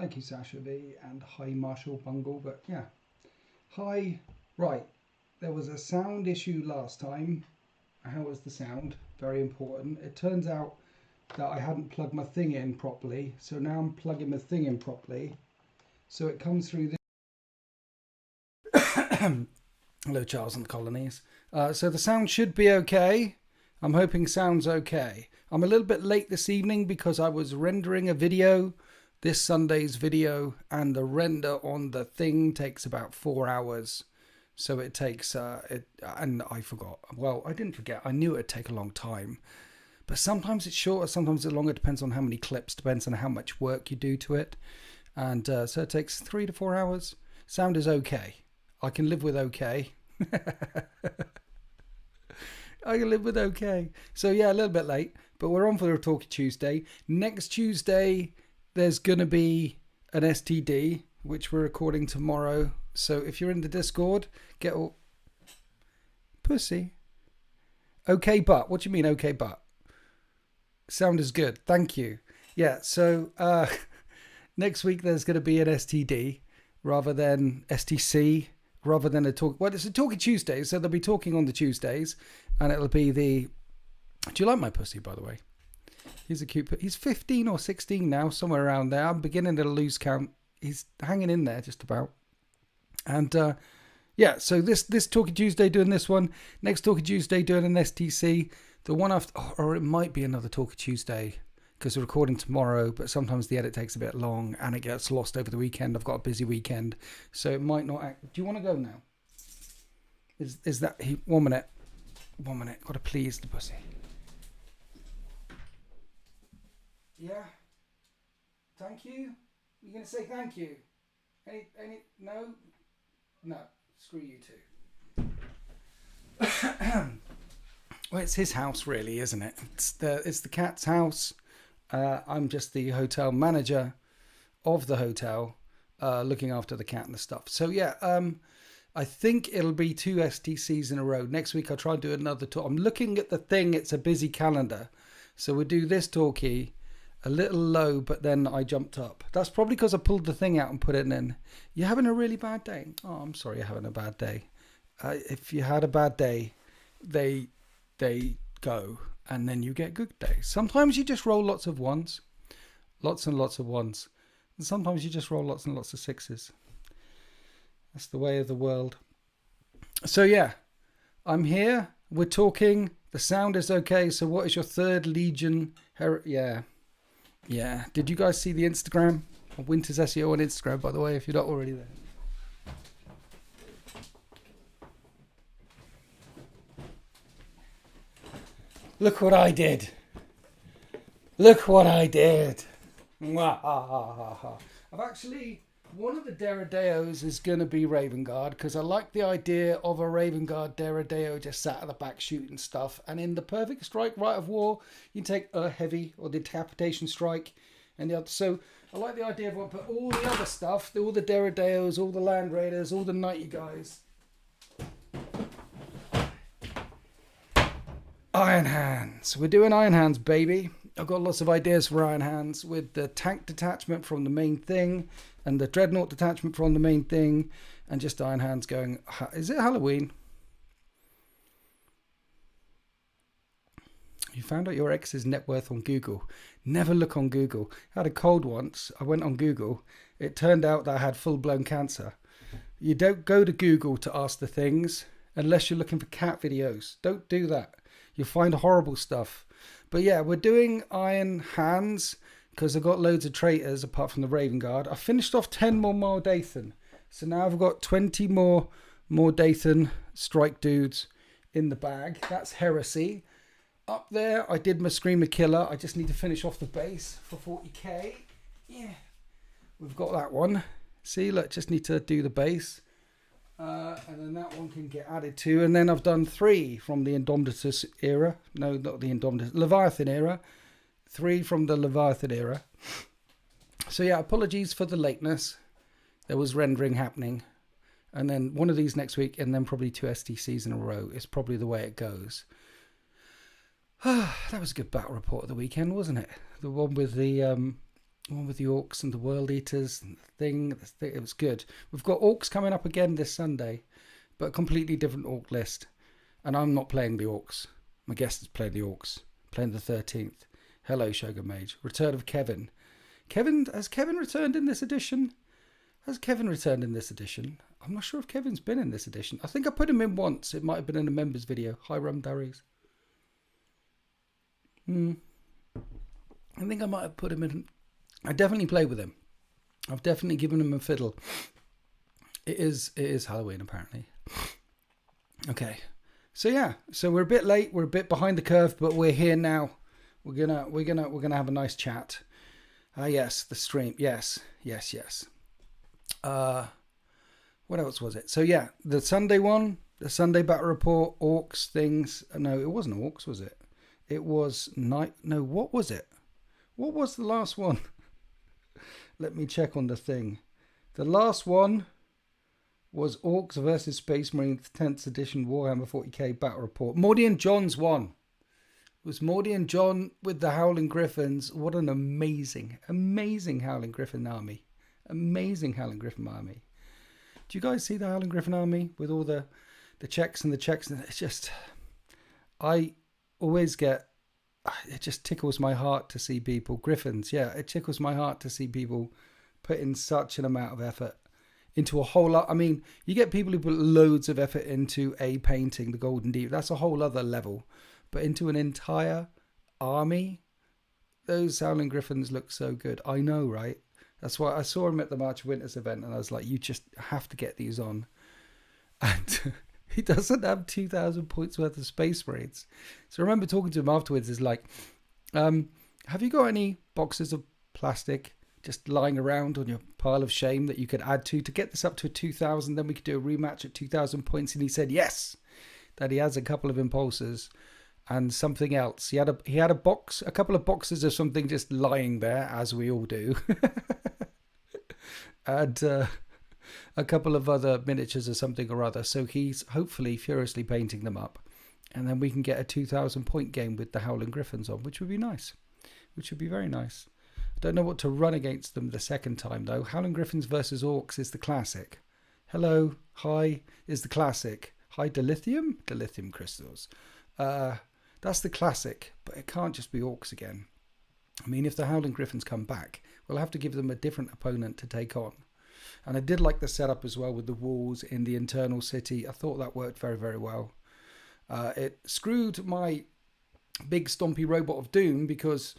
Thank you, Sasha V, and hi, Marshall Bungle. But yeah, hi. Right, there was a sound issue last time. How was the sound? Very important. It turns out that I hadn't plugged my thing in properly, so now I'm plugging my thing in properly. So it comes through this. Hello, Charles and the Colonies. So the sound should be okay. I'm hoping sound's okay. I'm a little bit late this evening because I was rendering a video, this Sunday's video, and the render on the thing takes about 4 hours. So it takes, and I forgot. Well, I didn't forget. I knew it'd take a long time. But sometimes it's shorter, sometimes it's longer. It depends on how many clips, depends on how much work you do to it. And so it takes 3 to 4 hours. Sound is okay. I can live with okay. I can live with okay. So yeah, a little bit late, but we're on for the Talkie Tuesday. Next Tuesday, there's going to be an STD, which we're recording tomorrow. So if you're in the Discord, get all... Pussy. Okay, but. What do you mean, okay, but? Sound is good. Thank you. Yeah, so next week there's going to be an STD rather than STC, rather than a talk. Well, it's a Talkie Tuesday, so they'll be talking on the Tuesdays, and it'll be the... Do you like my pussy, by the way? He's a cute... He's 15 or 16 now, somewhere around there. I'm beginning to lose count. He's hanging in there just about. And yeah, so this Talkie Tuesday doing this one. Next Talkie Tuesday doing an STC. The one after... or it might be another Talkie Tuesday because we're recording tomorrow, but sometimes the edit takes a bit long and it gets lost over the weekend. I've got a busy weekend, so it might not act. Do you want to go now? Is that... 1 minute. 1 minute. Got to please the pussy. Yeah. Thank you. You're going to say thank you? Any... No? No. Screw you two. Well, it's his house, really, isn't it? It's the cat's house. I'm just the hotel manager of the hotel, looking after the cat and the stuff. So yeah, I think it'll be 2 STCs in a row. Next week I'll try and do another talk. I'm looking at the thing. It's a busy calendar, so we'll do this talkie a little low, but then I jumped up. That's probably because I pulled the thing out and put it in. You're having a really bad day. Oh, I'm sorry you're having a bad day. If you had a bad day, they go, and then you get good days. Sometimes you just roll lots of ones, lots and lots of ones, and sometimes you just roll lots and lots of sixes. That's the way of the world. So yeah, I'm here, we're talking, the sound is okay. So what is your third Legion? Yeah, did you guys see the Instagram? Winter's SEO on Instagram, by the way, if you're not already there. Look what I did. Look what I did. I've actually... One of the Derrideos is going to be Raven Guard, because I like the idea of a Raven Guard Derrideo just sat at the back shooting stuff. And in the perfect strike Rite of War, you take a heavy or decapitation strike. And the other. So I like the idea of one, but all the other stuff, all the Derrideos, all the Land Raiders, all the Knighty guys. Iron Hands. We're doing Iron Hands, baby. I've got lots of ideas for Iron Hands with the tank detachment from the main thing and the dreadnought detachment from the main thing, and just Iron Hands going... Is it Halloween? You found out your ex's net worth on Google. Never look on Google. I had a cold once. I went on Google. It turned out that I had full-blown cancer. You don't go to Google to ask the things unless you're looking for cat videos. Don't do that. You'll find horrible stuff. But yeah, we're doing Iron Hands because I've got loads of traitors apart from the Raven Guard. I finished off 10 more Mordathan. So now I've got 20 more Mordathan strike dudes in the bag. That's Heresy. Up there, I did my Screamer Killer. I just need to finish off the base for 40k. Yeah, we've got that one. See, look, just need to do the base. And then that one can get added to. And then I've done 3 from the Indomitus era. No, not the Indomitus. Leviathan era. 3 from the Leviathan era. So yeah, apologies for the lateness. There was rendering happening. And then one of these next week, and then probably 2 STCs in a row is probably the way it goes. That was a good battle report of the weekend, wasn't it? The one with the One with the orcs and the world eaters and the thing. It was good. We've got orcs coming up again this Sunday, but a completely different orc list. And I'm not playing the orcs. My guest is playing the orcs. Playing the 13th. Hello, Shogun Mage. Return of Kevin. Has Kevin returned in this edition? I'm not sure if Kevin's been in this edition. I think I put him in once. It might have been in a members video. Hi, Rum Darius. I think I might have put him in. I definitely play with him. I've definitely given him a fiddle. It is Halloween apparently. Okay. So we're a bit late, we're a bit behind the curve, but we're here now. We're gonna have a nice chat. Yes, the stream. Yes. What else was it? So yeah, the Sunday one, the Sunday battle report, orcs things. No, it wasn't orcs, was it? It was night. No, what was it? What was the last one? Let me check on the thing. The last one was Orcs versus Space Marines 10th edition Warhammer 40k battle report. Morty and John's one. It was Morty and John with the Howling Griffins. What an amazing Howling Griffin army. Amazing Howling Griffin army. Do you guys see the Howling Griffin army with all the checks and the checks? And it's just, I always get, it just tickles my heart to see people, Griffins, yeah, it tickles my heart to see people put in such an amount of effort into a whole lot. I mean, you get people who put loads of effort into a painting, the Golden Deep, that's a whole other level. But into an entire army, those Howling Griffins look so good. I know, right? That's why I saw him at the March of Winters event and I was like, you just have to get these on. And he doesn't have 2,000 points worth of Space Marines. So I remember talking to him afterwards. Is like, have you got any boxes of plastic just lying around on your pile of shame that you could add to get this up to 2,000? Then we could do a rematch at 2,000 points. And he said yes, that he has a couple of impulsors and something else. He had a couple of boxes of something just lying there, as we all do, and a couple of other miniatures or something or other. So he's hopefully furiously painting them up. And then we can get a 2,000 point game with the Howling Griffins on, which would be nice. Which would be very nice. I don't know what to run against them the second time, though. Howling Griffins versus Orcs is the classic. Hello, hi, is the classic. Hi, dilithium? Dilithium crystals. That's the classic, but it can't just be Orcs again. I mean, if the Howling Griffins come back, we'll have to give them a different opponent to take on. And I did like the setup as well with the walls in the internal city. I thought that worked very, very well. It screwed my big stompy robot of doom because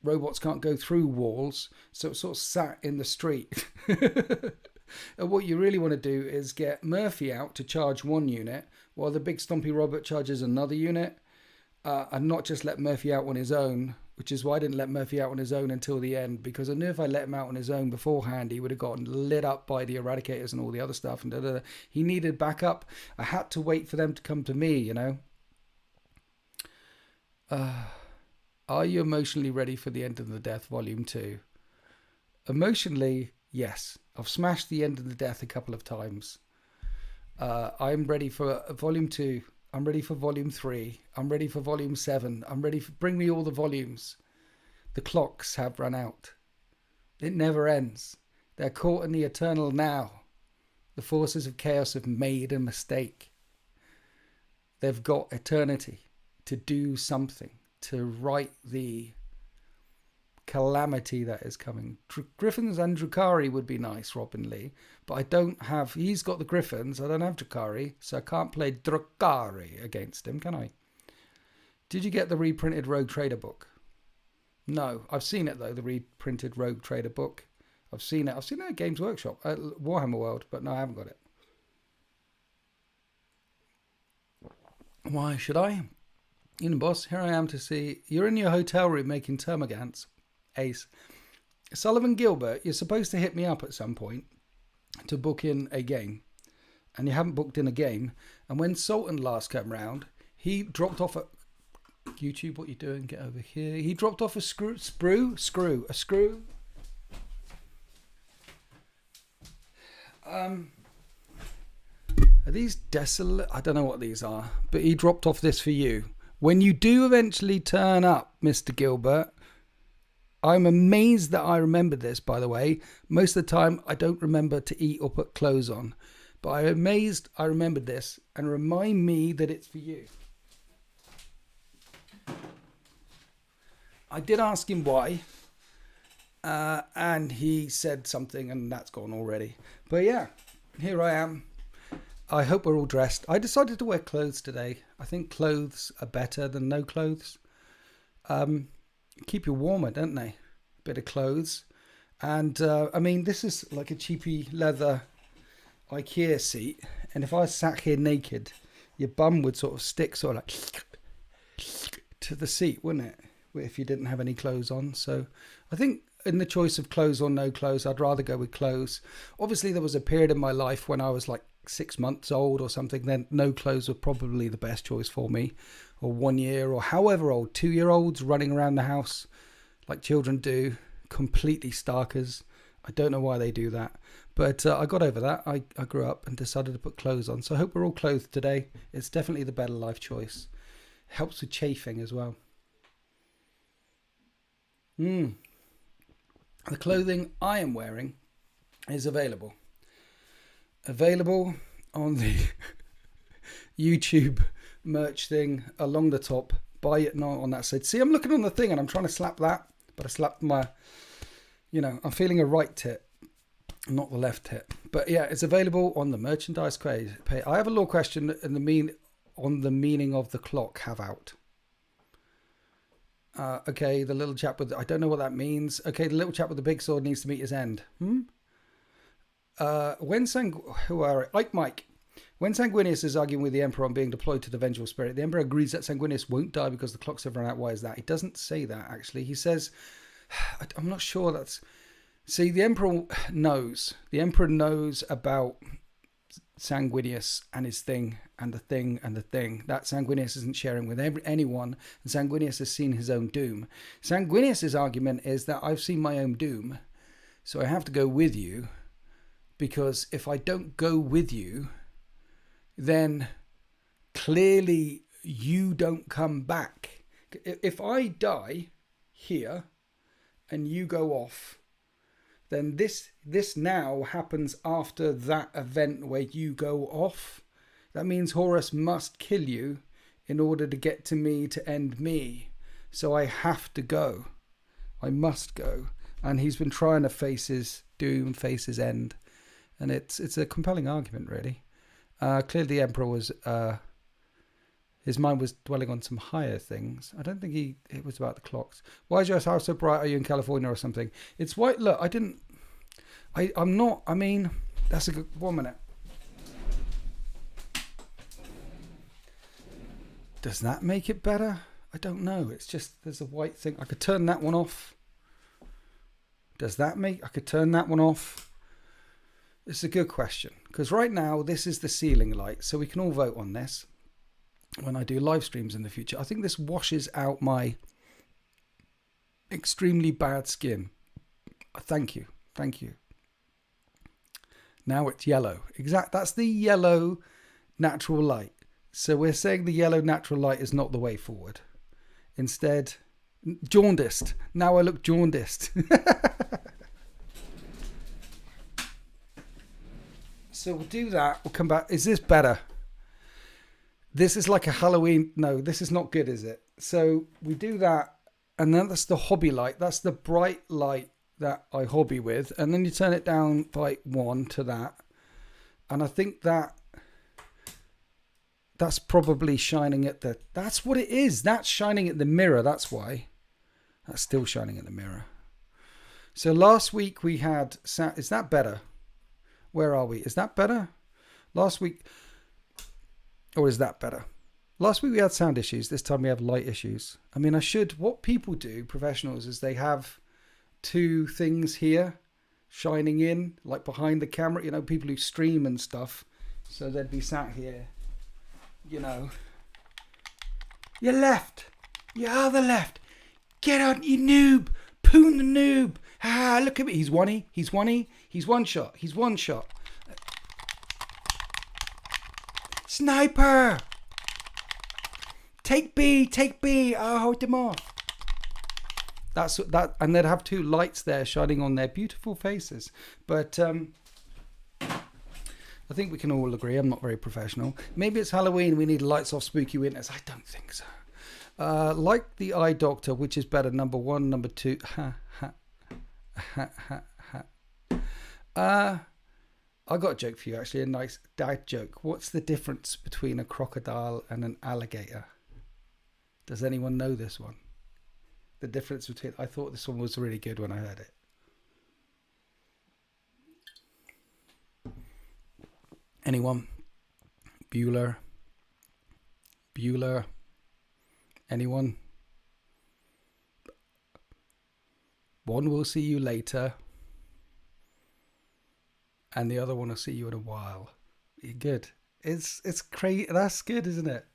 robots can't go through walls. So it sort of sat in the street. And what you really want to do is get Murphy out to charge one unit while the big stompy robot charges another unit. And not just let Murphy out on his own, which is why I didn't let Murphy out on his own until the end, because I knew if I let him out on his own beforehand, he would have gotten lit up by the Eradicators and all the other stuff. And he needed backup. I had to wait for them to come to me, you know. Are you emotionally ready for the End of the Death Volume 2? Emotionally, yes. I've smashed the End of the Death a couple of times. I'm ready for Volume 2. I'm ready for Volume 3. I'm ready for Volume 7. I'm ready for... Bring me all the volumes. The clocks have run out. It never ends. They're caught in the eternal now. The forces of chaos have made a mistake. They've got eternity to do something, to right the calamity that is coming. Griffins and Drukhari would be nice, Robin Lee, but I don't have... He's got the Griffins, I don't have Drukhari, so I can't play Drukhari against him, can I? Did you get the reprinted Rogue Trader book? No, I've seen it though, the reprinted Rogue Trader book. I've seen it at Games Workshop, at Warhammer World, but no, I haven't got it. Why should I? You know, boss, here I am to see... You're in your hotel room making termagants. Ace. Sullivan Gilbert, you're supposed to hit me up at some point to book in a game. And you haven't booked in a game. And when Sultan last came round, he dropped off a... YouTube, what you doing? Get over here. He dropped off a screw. Are these desolate? I don't know what these are. But he dropped off this for you. When you do eventually turn up, Mr. Gilbert, I'm amazed that I remember this, by the way. Most of the time, I don't remember to eat or put clothes on. But I'm amazed I remembered this, and remind me that it's for you. I did ask him why, and he said something, and that's gone already. But yeah, here I am. I hope we're all dressed. I decided to wear clothes today. I think clothes are better than no clothes. Keep you warmer, don't they? A bit of clothes. And I mean, this is like a cheapy leather IKEA seat. And if I sat here naked, your bum would sort of stick sort of like to the seat, wouldn't it? If you didn't have any clothes on. So I think in the choice of clothes or no clothes, I'd rather go with clothes. Obviously, there was a period in my life when I was like 6 months old or something, then no clothes were probably the best choice for me. Or 1 year or however old, 2-year-olds running around the house like children do, completely starkers. I don't know why they do that. But I got over that. I grew up and decided to put clothes on. So I hope we're all clothed today. It's definitely the better life choice. Helps with chafing as well. The clothing I am wearing is available. Available on the YouTube merch thing along the top. Buy it not on that side. See, I'm looking on the thing and I'm trying to slap that, but I slapped my, I'm feeling a right tit, not the left tit. But yeah, it's available on the merchandise page. I have a little question on the meaning of the clock have out. Okay, the little chap with, I don't know what that means. Okay, the little chap with the big sword needs to meet his end. Ike Mike. When Sanguinius is arguing with the Emperor on being deployed to the vengeful spirit, the Emperor agrees that Sanguinius won't die because the clocks have run out. Why is that? He doesn't say that, actually. He says, I'm not sure that's... See, the Emperor knows. The Emperor knows about Sanguinius and his thing and the thing and the thing that Sanguinius isn't sharing with anyone, and Sanguinius has seen his own doom. Sanguinius's argument is that I've seen my own doom, so I have to go with you, because if I don't go with you, then clearly you don't come back. If I die here and you go off, then this now happens after that event where you go off. That means Horus must kill you in order to get to me to end me. So I have to go. I must go. And he's been trying to face his doom, face his end. And it's a compelling argument, really. Clearly the Emperor was... his mind was dwelling on some higher things. I don't think it was about the clocks. Why is your house so bright? Are you in California or something? It's white. Look, I'm not, I mean, that's a good, 1 minute. Does that make it better? I don't know. It's just, there's a white thing. I could turn that one off. Does that make, I could turn that one off. It's a good question. Because right now, this is the ceiling light. So we can all vote on this. When I do live streams in the future, I think this washes out my extremely bad skin. Thank you. Now it's yellow. That's the yellow natural light. So we're saying the yellow natural light is not the way forward. Instead, jaundiced. Now I look jaundiced. So we'll do that. We'll come back. Is this better? This is like a Halloween. No, this is not good, is it? So we do that. And then that's the hobby light. That's the bright light that I hobby with. And then you turn it down by 1 to that. And I think that's probably shining at the... That's what it is. That's shining at the mirror. That's why. That's still shining at the mirror. So last week we had... Is that better? Where are we? Is that better? Last week... Or is that better? Last week we had sound issues. This time we have light issues. I mean, what people do, professionals, is they have 2 things here shining in, like behind the camera. You know, people who stream and stuff. So they'd be sat here, You're left. Your other left. Get on, you noob. Poon the noob. Ah, look at me. He's one shot. He's one shot. Sniper! Take B! I'll hold them off. That's that, and they'd have two lights there shining on their beautiful faces. But I think we can all agree I'm not very professional. Maybe it's Halloween. We need lights off spooky winters. I don't think so. Like the Eye Doctor, which is better? Number one, number two. Ha ha ha ha ha. I got a joke for you, actually, a nice dad joke. What's the difference between a crocodile and an alligator? Does anyone know this one? The difference between... I thought this one was really good when I heard it. Anyone? Bueller? Anyone? One will see you later, and the other one will see you in a while. You're good. It's crazy. That's good, isn't it?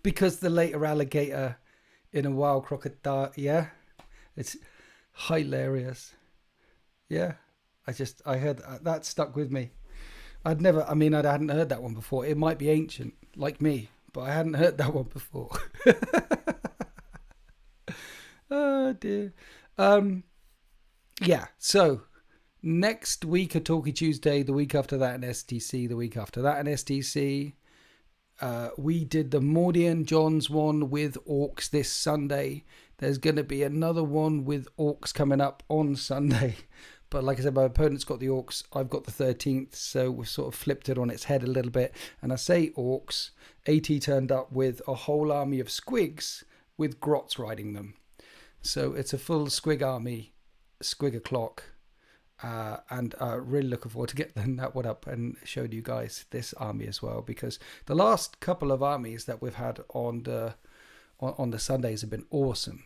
Because the later alligator in a wild crocodile. Yeah, it's hilarious. Yeah, I heard that stuck with me. I hadn't heard that one before. It might be ancient, like me, but I hadn't heard that one before. Oh dear. Yeah, so next week a Talkie Tuesday, the week after that an STC, the week after that an STC. We did the Mordian Johns one with Orcs this Sunday. There's going to be another one with Orcs coming up on Sunday. But like I said, my opponent's got the Orcs, I've got the 13th, so we've sort of flipped it on its head a little bit. And I say Orcs, AT turned up with a whole army of Squigs with Grots riding them. So it's a full Squig army, Squig o'clock. And really looking forward to getting that one up and showing you guys this army as well, because the last couple of armies that we've had on the Sundays have been awesome.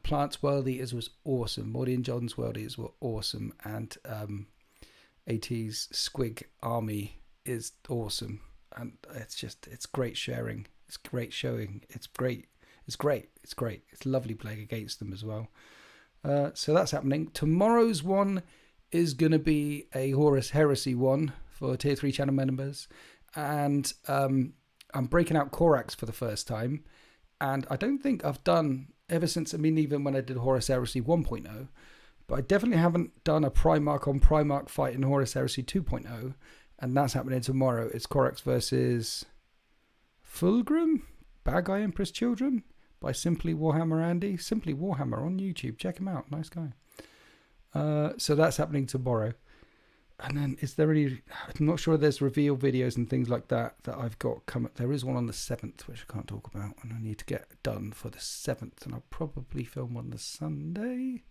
Plants World Eaters was awesome. Mordian John's World Eaters were awesome, and AT's Squig army is awesome. And it's great sharing. It's great showing. It's great. It's lovely playing against them as well. So that's happening. Tomorrow's one is going to be a Horus Heresy one for Tier 3 channel members. And I'm breaking out Corax for the first time. And I don't think I've done, ever since, even when I did Horus Heresy 1.0, but I definitely haven't done a Primarch on Primarch fight in Horus Heresy 2.0. And that's happening tomorrow. It's Corax versus Fulgrim, Bad Guy Empress Children, by Simply Warhammer Andy. Simply Warhammer on YouTube. Check him out. Nice guy. So that's happening tomorrow. And then is there any... I'm not sure there's reveal videos and things like that I've got coming. There is one on the 7th, which I can't talk about. And I need to get done for the 7th. And I'll probably film on the Sunday.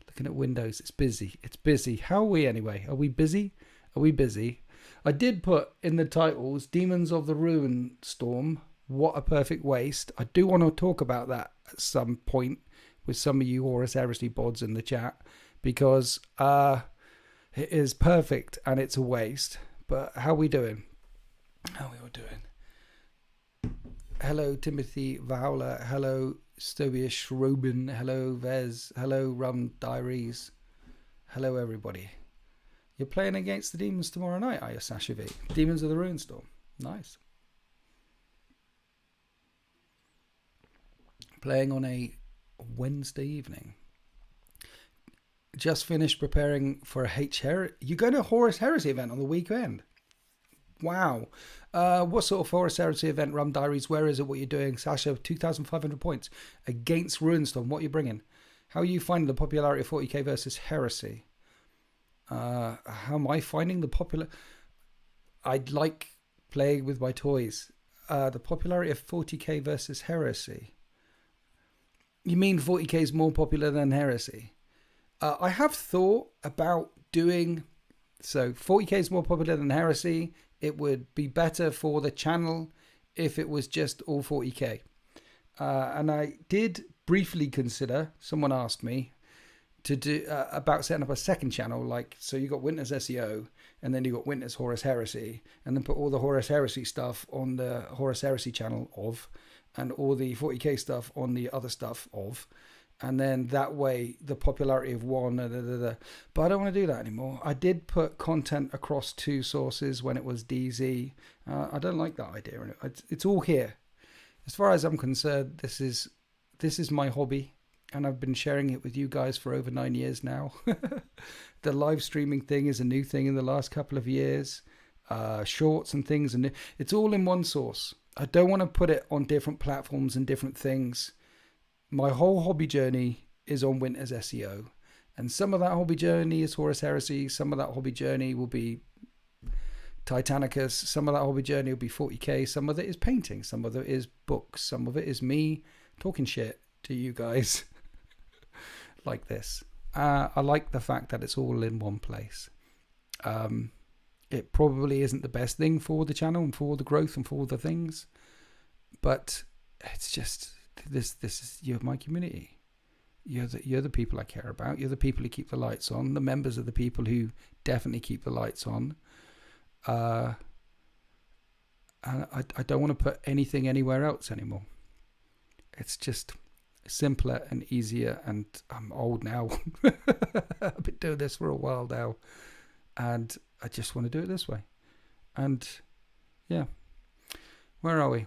Looking at Windows. It's busy. It's busy. How are we anyway? Are we busy? Are we busy? I did put in the titles, Demons of the Ruinstorm. What a perfect waste. I do want to talk about that at some point with some of you Horus Heresy bods in the chat, because it is perfect and it's a waste. But how are we doing? How are we all doing? Hello Timothy Vaula. Hello Stobius Robin. Hello Vez. Hello Rum Diaries. Hello everybody. You're playing against the Demons tomorrow night, are you, Sasha V? Demons of the Ruinstorm. Nice. Playing on a Wednesday evening. Just finished preparing for a You're going to a Horus Heresy event on the weekend. Wow. What sort of Horus Heresy event? Rum Diaries. Where is it? What you're doing? Sasha, 2,500 points against Ruinstorm. What are you bringing? How are you finding the popularity of 40k versus Heresy? How am I finding the popular... I'd like playing with my toys. The popularity of 40k versus Heresy. You mean 40k is more popular than Heresy? I have thought about doing... So 40k is more popular than Heresy. It would be better for the channel if it was just all 40k. And I did briefly consider, someone asked me, to do about setting up a second channel, like, so you got Winter's SEO, and then you got Winter's Horus Heresy, and then put all the Horus Heresy stuff on the Horus Heresy channel of, and all the 40k stuff on the other stuff of, and then that way the popularity of one, but I don't want to do that anymore. I did put content across two sources when it was DZ. I don't like that idea. It's all here. As far as I'm concerned, this is my hobby. and I've been sharing it with you guys for over 9 years now. The live streaming thing is a new thing in the last couple of years. Shorts and things, and it's all in one source. I don't want to put it on different platforms and different things. My whole hobby journey is on Winter's SEO, and some of that hobby journey is Horus Heresy, some of that hobby journey will be Titanicus, some of that hobby journey will be 40k, some of it is painting, some of it is books, some of it is me talking shit to you guys like this. I like the fact that it's all in one place. It probably isn't the best thing for the channel and for the growth and for the things, but it's just this is, you're my community. You're the people I care about. You're the people who keep the lights on. The members are the people who definitely keep the lights on. And I don't want to put anything anywhere else anymore. It's just simpler and easier, and I'm old now. I've been doing this for a while now, and I just want to do it this way. And yeah, where are we?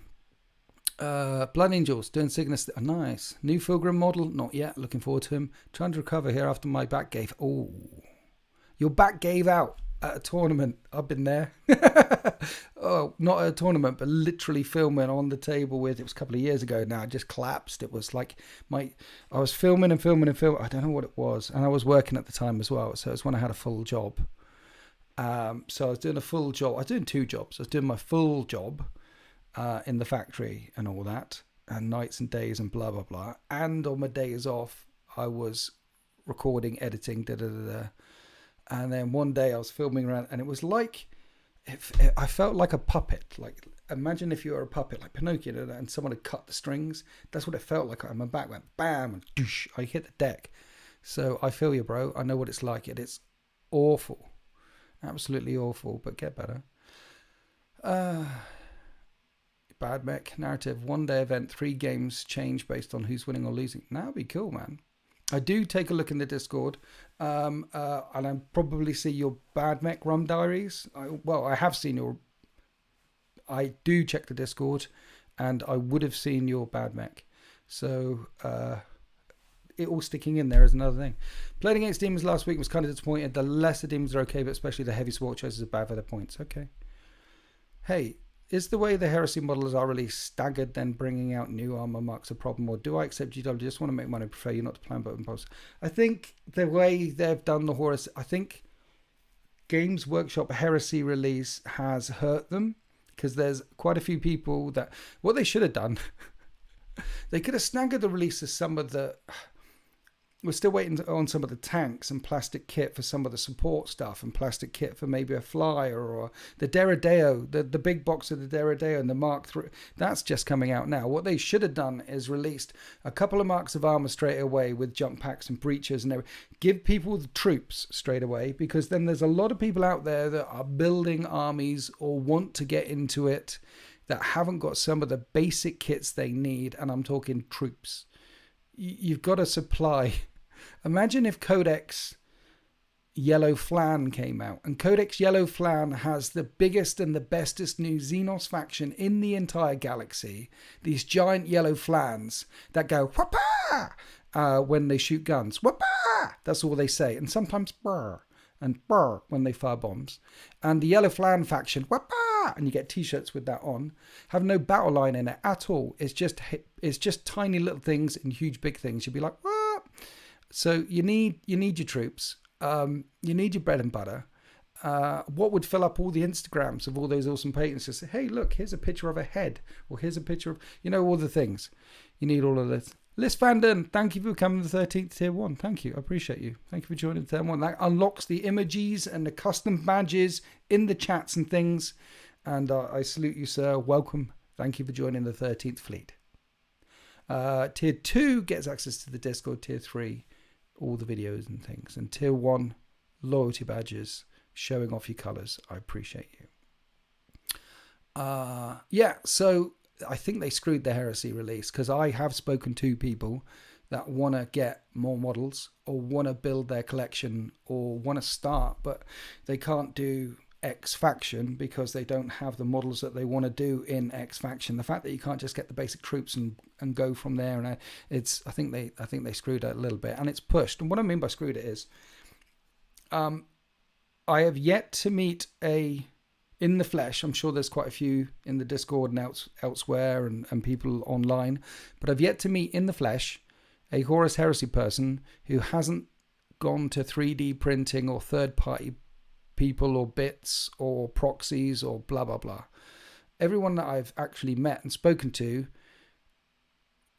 Blood Angels doing Cygnus. Oh, nice. New Fulgrim model, not yet. Looking forward to him. Trying to recover here after my back gave. Oh, your back gave out at a tournament. I've been there. Oh, not at a tournament, but literally filming on the table with. It was a couple of years ago now. It just collapsed. It was like I was filming. I don't know what it was, and I was working at the time as well. So it was when I had a full job. So I was doing a full job. I was doing 2 jobs. I was doing my full job in the factory and all that, and nights and days and blah blah blah. And on my days off, I was recording, editing, and then one day I was filming around, and it was like I felt like a puppet. Like, imagine if you were a puppet, like Pinocchio, and someone had cut the strings. That's what it felt like. And my back went bam, and doosh, I hit the deck. So I feel you, bro. I know what it's like. It's awful. Absolutely awful, but get better. Bad mech narrative. 1-day event, 3 games change based on who's winning or losing. That'd be cool, man. I do take a look in the Discord, and I probably see your Bad Mech Rum Diaries. I have seen your... I do check the Discord, and I would have seen your Bad Mech. So, it all sticking in there is another thing. Playing against Demons last week was kind of disappointed. The lesser Demons are okay, but especially the heavy support choices are bad for their points. Okay. Hey, is the way the Heresy models are released staggered, then bringing out new armor marks a problem, or do I accept GW? Just want to make money, prefer you not to plan but impulse. I think the way they've done the Horus, I think Games Workshop Heresy release has hurt them, because there's quite a few people that, what they should have done, they could have staggered the release of some of the... We're still waiting on some of the tanks and plastic kit for some of the support stuff, and plastic kit for maybe a flyer or the Deredeo, the big box of the Deredeo and the Mark III. That's just coming out now. What they should have done is released a couple of marks of armor straight away with jump packs and breaches and everything. Give people the troops straight away, because then there's a lot of people out there that are building armies or want to get into it that haven't got some of the basic kits they need, and I'm talking troops. You've got to supply... Imagine if Codex Yellow Flan came out, and Codex Yellow Flan has the biggest and the bestest new Xenos faction in the entire galaxy. These giant yellow flans that go whapa when they shoot guns. Whapa! That's all they say, and sometimes brr and brr when they fire bombs. And the Yellow Flan faction, whapa! And you get t-shirts with that on, have no battle line in it at all. It's just tiny little things and huge big things. You'd be like, what? So you need your troops. You need your bread and butter. What would fill up all the Instagrams of all those awesome paintings? Just say, hey, look, here's a picture of a head, or here's a picture of, all the things. You need all of this. Liz Vanden, thank you for coming to the 13th Tier 1. Thank you. I appreciate you. Thank you for joining Tier 1. That unlocks the emojis and the custom badges in the chats and things. And I salute you, sir. Welcome. Thank you for joining the 13th Fleet. Tier 2 gets access to the Discord. Tier 3, all the videos and things. And Tier 1, loyalty badges, showing off your colours. I appreciate you. So I think they screwed the Heresy release, because I have spoken to people that want to get more models or want to build their collection or want to start, but they can't do X faction because they don't have the models that they want to do in X faction. The fact that you can't just get the basic troops and go from there, and I think they screwed it a little bit, and it's pushed. And what I mean by screwed it is, I have yet to meet in the flesh. I'm sure there's quite a few in the Discord and elsewhere and people online, but I've yet to meet in the flesh a Horus Heresy person who hasn't gone to 3D printing or third-party people or bits or proxies or blah, blah, blah. Everyone that I've actually met and spoken to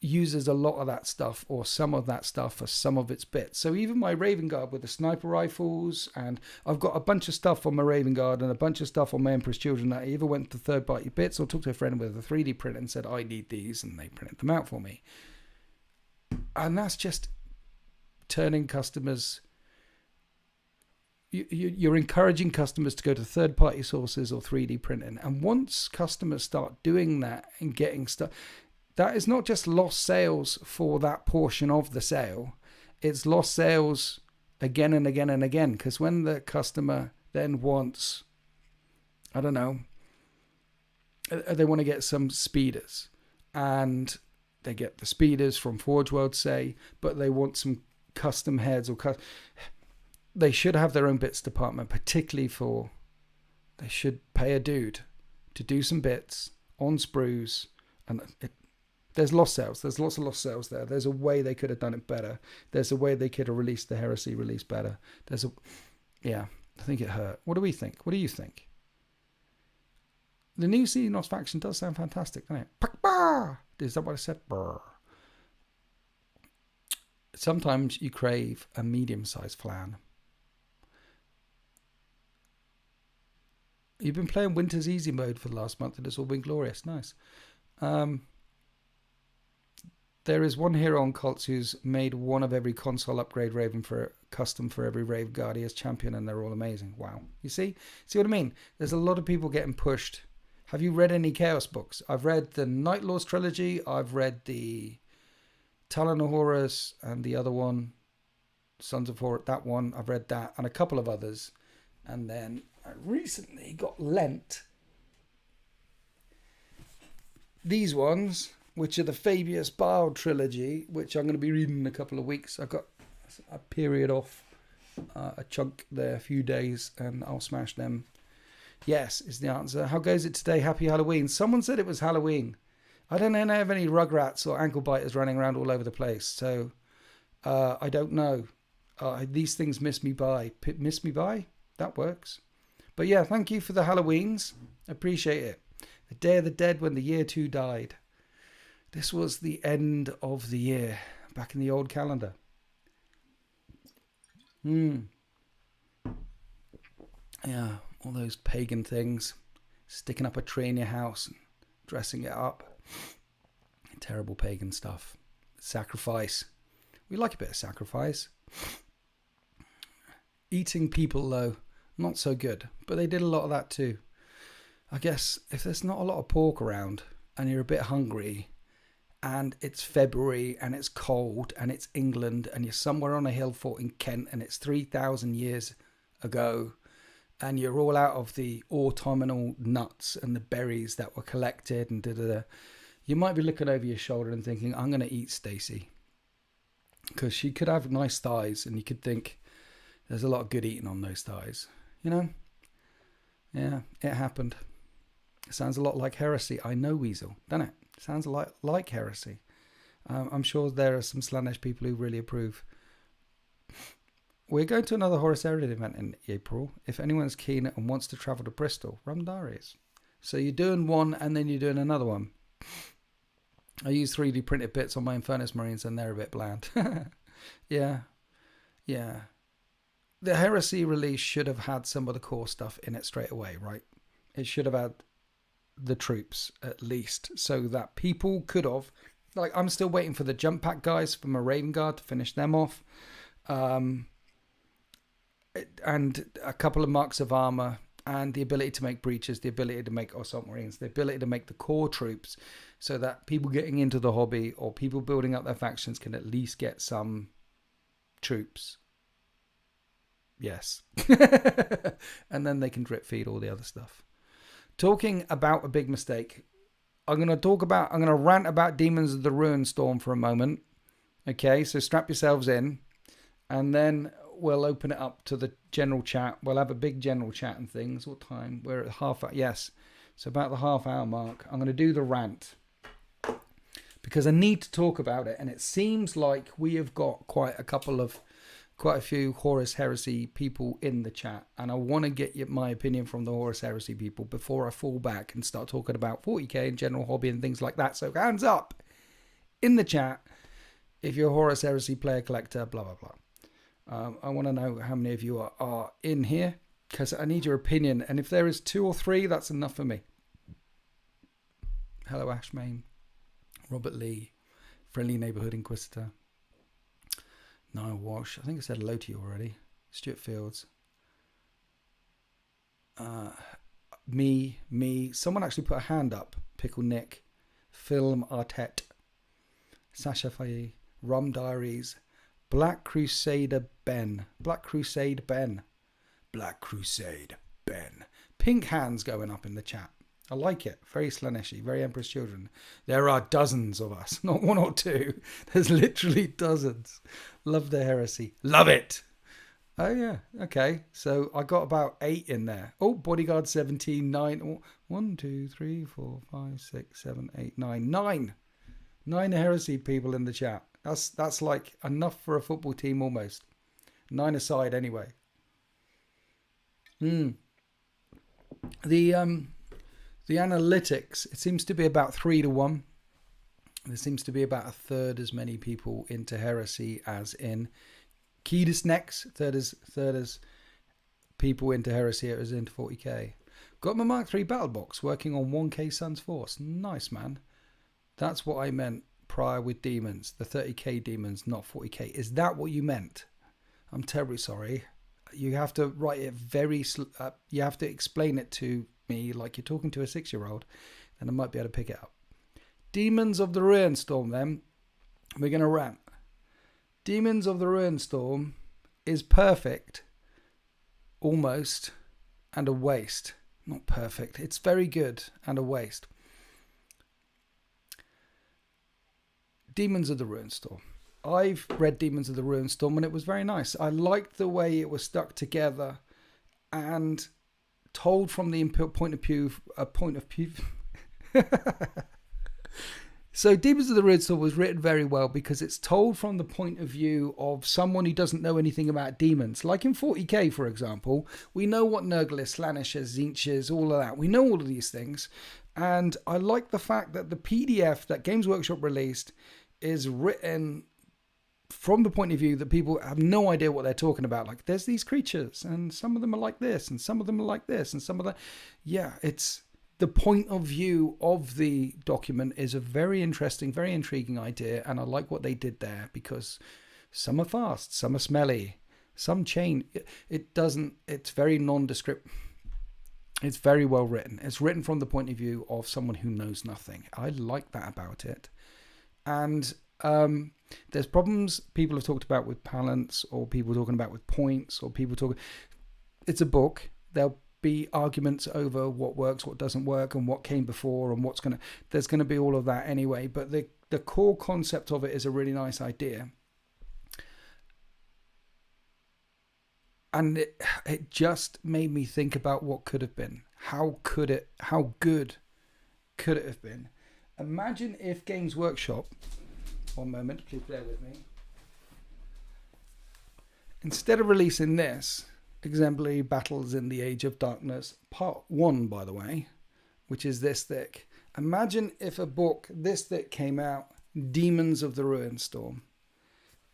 uses a lot of that stuff or some of that stuff for some of its bits. So even my Raven Guard with the sniper rifles, and I've got a bunch of stuff on my Raven Guard and a bunch of stuff on my Emperor's Children that I either went to third-party bits or talked to a friend with a 3D print and said, I need these, and they printed them out for me. And that's just turning customers... You're encouraging customers to go to third-party sources or 3D printing. And once customers start doing that and getting stuff, that is not just lost sales for that portion of the sale. It's lost sales again and again and again. Because when the customer then wants, I don't know, they want to get some speeders. And they get the speeders from Forge World, say, but they want some custom heads or they should have their own bits department, particularly they should pay a dude to do some bits on sprues. And there's lost sales. There's lots of lost sales there. There's a way they could have done it better. There's a way they could have released the Heresy release better. I think it hurt. What do we think? What do you think? The new Xenos faction does sound fantastic, doesn't it? Is that what I said? Brr. Sometimes you crave a medium-sized flan. You've been playing Winter's Easy mode for the last month and it's all been glorious. Nice. There is one hero on Cults who's made one of every console upgrade Raven for custom for every Rave Guard he has champion, and they're all amazing. Wow. You see what I mean? There's a lot of people getting pushed. Have you read any Chaos books? I've read the Night Lords trilogy. I've read the Talon of Horus and the other one, Sons of Horus, that one. I've read that and a couple of others. And then I recently got lent these ones, which are the Fabius Bile trilogy, which I'm going to be reading in a couple of weeks. I've got a period off, a chunk there, a few days, and I'll smash them. Yes, is the answer. How goes it today? Happy Halloween. Someone said it was Halloween. I don't know of any rugrats or ankle biters running around all over the place, so I don't know. These things miss me by. Miss me by? That works. But yeah, thank you for the Halloweens. Appreciate it. The Day of the Dead when the year 2 died. This was the end of the year back in the old calendar. Yeah, all those pagan things. Sticking up a tree in your house and dressing it up. Terrible pagan stuff. Sacrifice. We like a bit of sacrifice. Eating people, though, not so good. But they did a lot of that too. I guess if there's not a lot of pork around and you're a bit hungry and it's February and it's cold and it's England and you're somewhere on a hill fort in Kent and it's 3,000 years ago and you're all out of the autumnal nuts and the berries that were collected and da-da-da, you might be looking over your shoulder and thinking, I'm going to eat Stacey. Because she could have nice thighs and you could think there's a lot of good eating on those thighs. You know? Yeah, it happened. It sounds a lot like Heresy. I know, Weasel, doesn't it? Sounds like Heresy. I'm sure there are some Slanesh people who really approve. We're going to another Horus Heresy event in April. If anyone's keen and wants to travel to Bristol, Rum Diaries. So you're doing one and then you're doing another one. I use 3D printed bits on my Infernus Marines and they're a bit bland. Yeah. The Heresy release should have had some of the core stuff in it straight away, right? It should have had the troops at least, so that people could have, like, I'm still waiting for the jump pack guys from a Raven Guard to finish them off, and a couple of marks of armor, and the ability to make breaches, the ability to make assault marines, the ability to make the core troops, so that people getting into the hobby or people building up their factions can at least get some troops. Yes. And then they can drip feed all the other stuff. Talking about a big mistake, I'm going to rant about Demons of the Ruinstorm for a moment. Okay, so strap yourselves in, and then we'll open it up to the general chat. We'll have a big general chat and things. What time? We're at half hour. Yes, so about the half-hour mark. I'm going to do the rant because I need to talk about it, and it seems like we have got quite a few Horus Heresy people in the chat, and I want to get my opinion from the Horus Heresy people before I fall back and start talking about 40k and general hobby and things like that. So hands up in the chat if you're a Horus Heresy player, collector, blah, blah, blah. I want to know how many of you are in here, because I need your opinion. And if there is 2 or 3, that's enough for me. Hello, Ashmain. Robert Lee. Friendly Neighborhood Inquisitor. Niall Wash. I think I said hello to you already. Stuart Fields. Me. Someone actually put a hand up. Pickle Nick. Film Artet. Sasha Faye. Rum Diaries. Black Crusade Ben. Pink hands going up in the chat. I like it. Very Slaneshi, very Emperor's Children. There are dozens of us, not 1 or 2. There's literally dozens. Love the Heresy. Love it. Oh, yeah. Okay. So I got about 8 in there. Oh, Bodyguard 17, 9. 1, 2, 3, 4, 5, 6, 7, 8, 9. 9. 9 Heresy people in the chat. That's like enough for a football team almost. 9 aside anyway. The analytics, it seems to be about 3-1. There seems to be about a third as many people into Heresy as in Kedis next. Third as people into Heresy as into 40k. Got my Mark III battle box working on 1k Sun's Force. Nice, man. That's what I meant prior with Demons. The 30k Demons, not 40k. Is that what you meant? I'm terribly sorry. You have to write it you have to explain it to me like you're talking to a 6-year-old, then I might be able to pick it up. Demons of the Ruinstorm, then. We're going to rant. Demons of the Ruinstorm is perfect, almost, and a waste. Not perfect. It's very good and a waste. Demons of the Ruinstorm. I've read Demons of the Ruinstorm and it was very nice. I liked the way it was stuck together and told from the point of view. So Demons of the Ruinstorm was written very well because it's told from the point of view of someone who doesn't know anything about demons. Like in 40k, for example, we know what Nurgle, Slaanesh, Tzeentch, all of that. We know all of these things. And I like the fact that the PDF that Games Workshop released is written from the point of view that people have no idea what they're talking about. Like, there's these creatures, and some of them are like this, and some of them are like this, and some of them... Yeah, it's... The point of view of the document is a very interesting, very intriguing idea, and I like what they did there because some are fast, some are smelly, some chain. It doesn't... It's very nondescript. It's very well written. It's written from the point of view of someone who knows nothing. I like that about it. And there's problems people have talked about with balance, or people talking about with points, or people talking... It's a book. There'll be arguments over what works, what doesn't work, and what came before, and what's going to... There's going to be all of that anyway. But the core concept of it is a really nice idea. And it just made me think about what could have been. How good could it have been? Imagine if Games Workshop... One moment, please bear with me. Instead of releasing this, Exemplary Battles in the Age of Darkness, Part 1, by the way, which is this thick. Imagine if a book this thick came out, Demons of the Ruinstorm.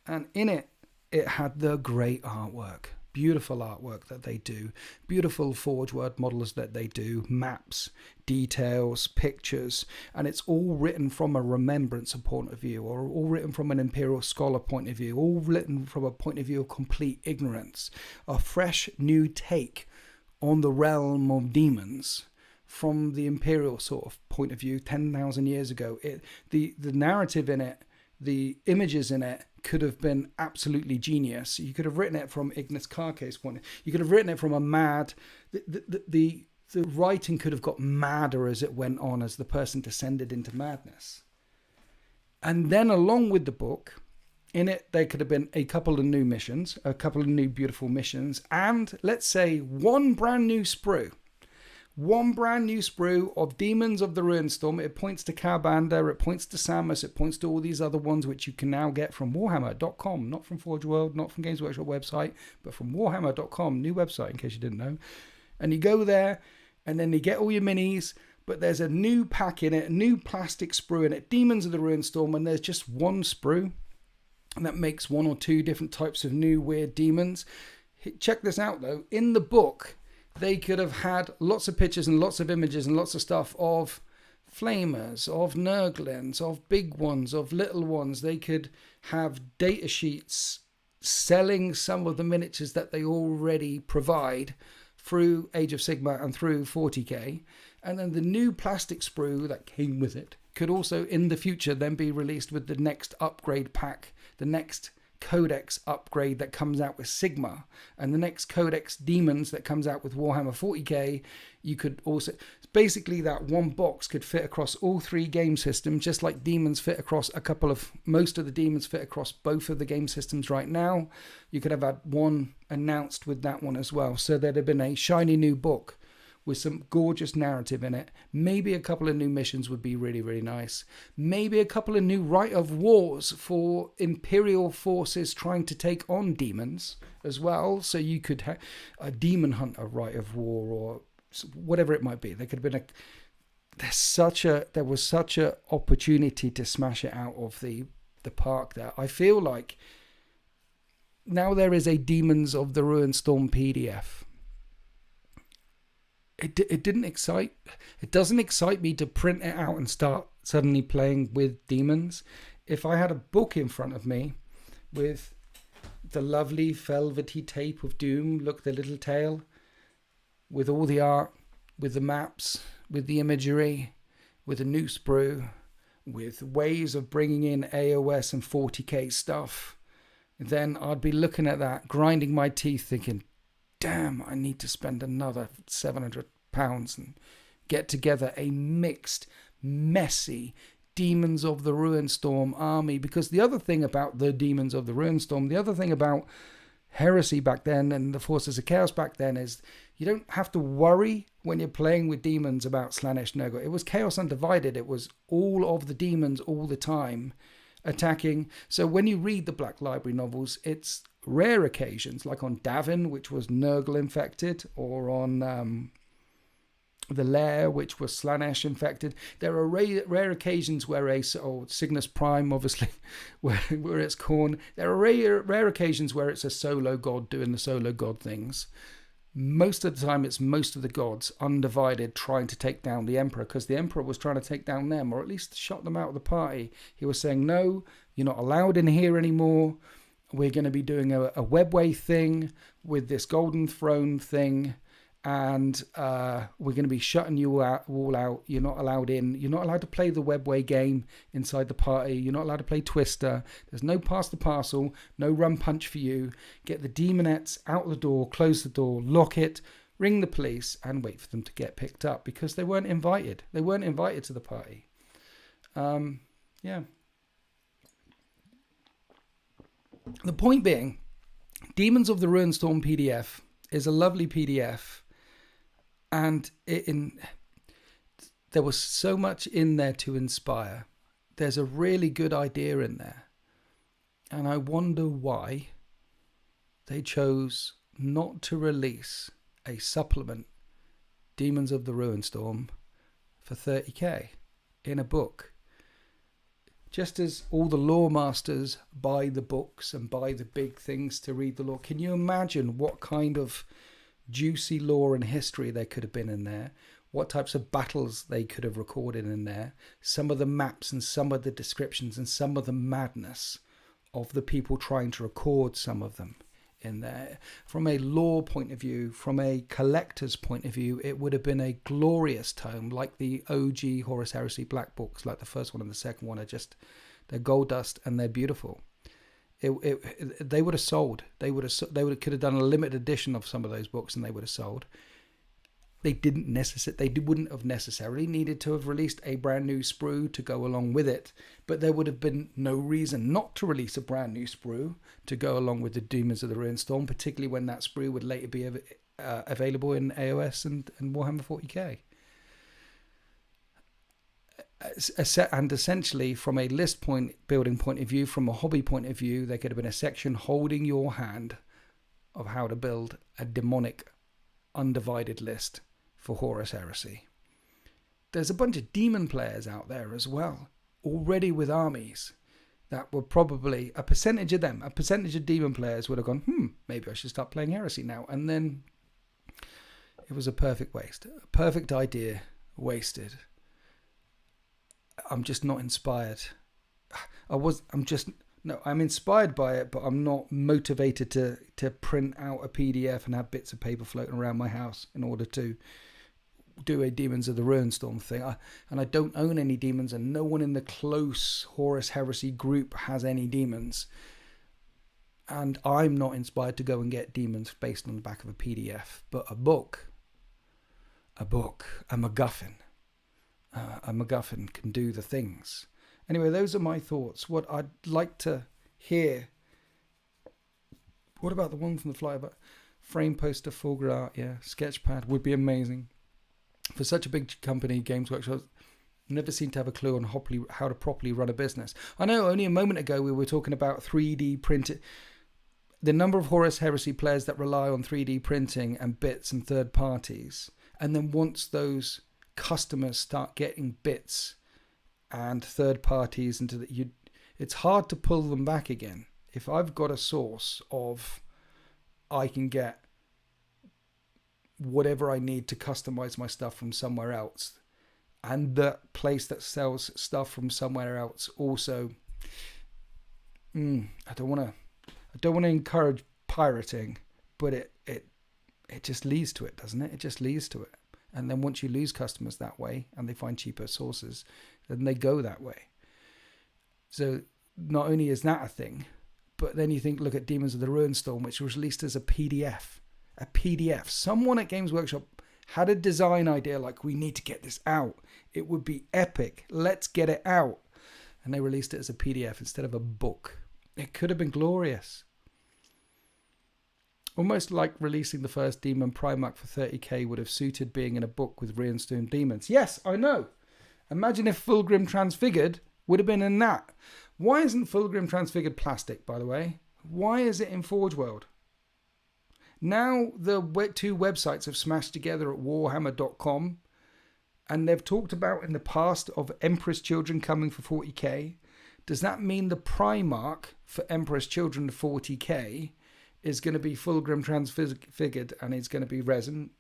And in it, it had the great artwork. Beautiful artwork that they do, beautiful Forge Word models that they do, maps, details, pictures, and it's all written from a remembrance point of view, or all written from an Imperial Scholar point of view, all written from a point of view of complete ignorance, a fresh new take on the realm of demons from the Imperial sort of point of view 10,000 years ago. The narrative in it the images in it could have been absolutely genius. You could have written it from Ignis Carce's point. You could have written it from a mad... The writing could have got madder as it went on, as the person descended into madness. And then along with the book, in it, there could have been a couple of new missions, a couple of new beautiful missions, and let's say one brand new sprue. One brand new sprue of Demons of the Ruinstorm. It points to Karbanda, it points to Samus, it points to all these other ones which you can now get from Warhammer.com, not from Forge World, not from Games Workshop website, but from Warhammer.com, new website in case you didn't know. And you go there, and then you get all your minis, but there's a new pack in it, a new plastic sprue in it, Demons of the Ruinstorm, and there's just one sprue, and that makes one or two different types of new weird demons. Check this out though, in the book, they could have had lots of pictures and lots of images and lots of stuff of flamers, of nurglings, of big ones, of little ones. They could have data sheets selling some of the miniatures that they already provide through Age of Sigmar and through 40k. And then the new plastic sprue that came with it could also in the future then be released with the next upgrade pack, the next Codex upgrade that comes out with Sigma, and the next Codex Demons that comes out with Warhammer 40k. You could also, basically that one box could fit across all three game systems, just like Demons fit across most of the Demons fit across both of the game systems right now. You could have had one announced with that one as well, so there'd have been a shiny new book with some gorgeous narrative in it. Maybe a couple of new missions would be really, really nice. Maybe a couple of new Rite of Wars for Imperial forces trying to take on demons as well. So you could have a Demon Hunter Rite of War or whatever it might be. There could have been there was such a opportunity to smash it out of the park there. I feel like now there is a Demons of the Ruinstorm PDF. It doesn't excite me to print it out and start suddenly playing with demons. If I had a book in front of me with the lovely velvety tape of doom, look, the little tail, with all the art, with the maps, with the imagery, with a new sprue, with ways of bringing in AOS and 40k stuff, then I'd be looking at that, grinding my teeth, thinking, damn, I need to spend another £700 and get together a mixed, messy Demons of the Ruinstorm army. Because the other thing about the Demons of the Ruinstorm, the other thing about Heresy back then and the Forces of Chaos back then is you don't have to worry when you're playing with demons about Slaanesh Nurgle. It was Chaos Undivided. It was all of the demons all the time attacking. So when you read the Black Library novels, it's rare occasions, like on Davin, which was Nurgle infected, or on the Lair, which was Slaanesh infected. There are rare occasions where Cygnus Prime, obviously, where it's Khorne. There are rare occasions where it's a solo god doing the solo god things. Most of the time, it's most of the gods undivided trying to take down the Emperor, because the Emperor was trying to take down them, or at least shut them out of the party. He was saying, no, you're not allowed in here anymore. We're going to be doing a webway thing with this golden throne thing, and we're going to be shutting you all out. You're not allowed in. You're not allowed to play the webway game inside the party. You're not allowed to play Twister. There's no pass the parcel, no run punch for you. Get the demonettes out the door, close the door, lock it, ring the police, and wait for them to get picked up, because they weren't invited. They weren't invited to the party. Yeah. The point being, Demons of the Ruinstorm PDF is a lovely PDF, and there was so much in there to inspire. There's a really good idea in there, and I wonder why they chose not to release a supplement, Demons of the Ruinstorm, for 30k in a book. Just as all the lore masters buy the books and buy the big things to read the lore, can you imagine what kind of juicy lore and history there could have been in there? What types of battles they could have recorded in there? Some of the maps and some of the descriptions and some of the madness of the people trying to record some of them in there. From a lore point of view, from a collector's point of view, it would have been a glorious tome, like the OG Horus Heresy Black books, like the first one and the second one are just They're gold dust and they're beautiful. They would have sold. They could have done a limited edition of some of those books, and they would have sold. They wouldn't have necessarily needed to have released a brand new sprue to go along with it, but there would have been no reason not to release a brand new sprue to go along with the Demons of the Ruinstorm, particularly when that sprue would later be available in AOS and Warhammer 40k. And essentially, from a list building point of view, from a hobby point of view, there could have been a section holding your hand of how to build a demonic undivided list for Horus Heresy. There's a bunch of demon players out there as well, already with armies, that were probably a percentage of demon players would have gone, maybe I should start playing Heresy now. And then it was a perfect waste, a perfect idea wasted. I'm just not inspired. I'm inspired by it, but I'm not motivated to print out a PDF and have bits of paper floating around my house in order to do a Demons of the Ruinstorm thing. I don't own any demons, and no one in the close Horus Heresy group has any demons. And I'm not inspired to go and get demons based on the back of a PDF. But a book, a MacGuffin. A MacGuffin can do the things. Anyway, those are my thoughts. What I'd like to hear. What about the one from the fly about frame poster, full art? Yeah, sketchpad would be amazing. For such a big company, Games Workshop never seem to have a clue on how to properly run a business. I know only a moment ago we were talking about 3D printed. The number of Horus Heresy players that rely on 3D printing and bits and third parties. And then once those customers start getting bits and third parties into it's hard to pull them back again. If I've got a source of I can get whatever I need to customize my stuff from somewhere else, and the place that sells stuff from somewhere else also, I don't want to encourage pirating, but it just leads to it, doesn't it? It just leads to it. And then once you lose customers that way and they find cheaper sources, then they go that way. So not only is that a thing, but then you look at Demons of the Ruinstorm, which was released as a PDF. A PDF. Someone at Games Workshop had a design idea like, we need to get this out. It would be epic. Let's get it out. And they released it as a PDF instead of a book. It could have been glorious. Almost like releasing the first Demon Primarch for 30k would have suited being in a book with Ruinstorm Demons. Yes, I know. Imagine if Fulgrim Transfigured would have been in that. Why isn't Fulgrim Transfigured plastic, by the way? Why is it in Forge World? Now the two websites have smashed together at warhammer.com, and they've talked about in the past of Emperor's Children coming for 40k. Does that mean the Primarch for Emperor's Children 40k is going to be Fulgrim Transfigured and it's going to be resin?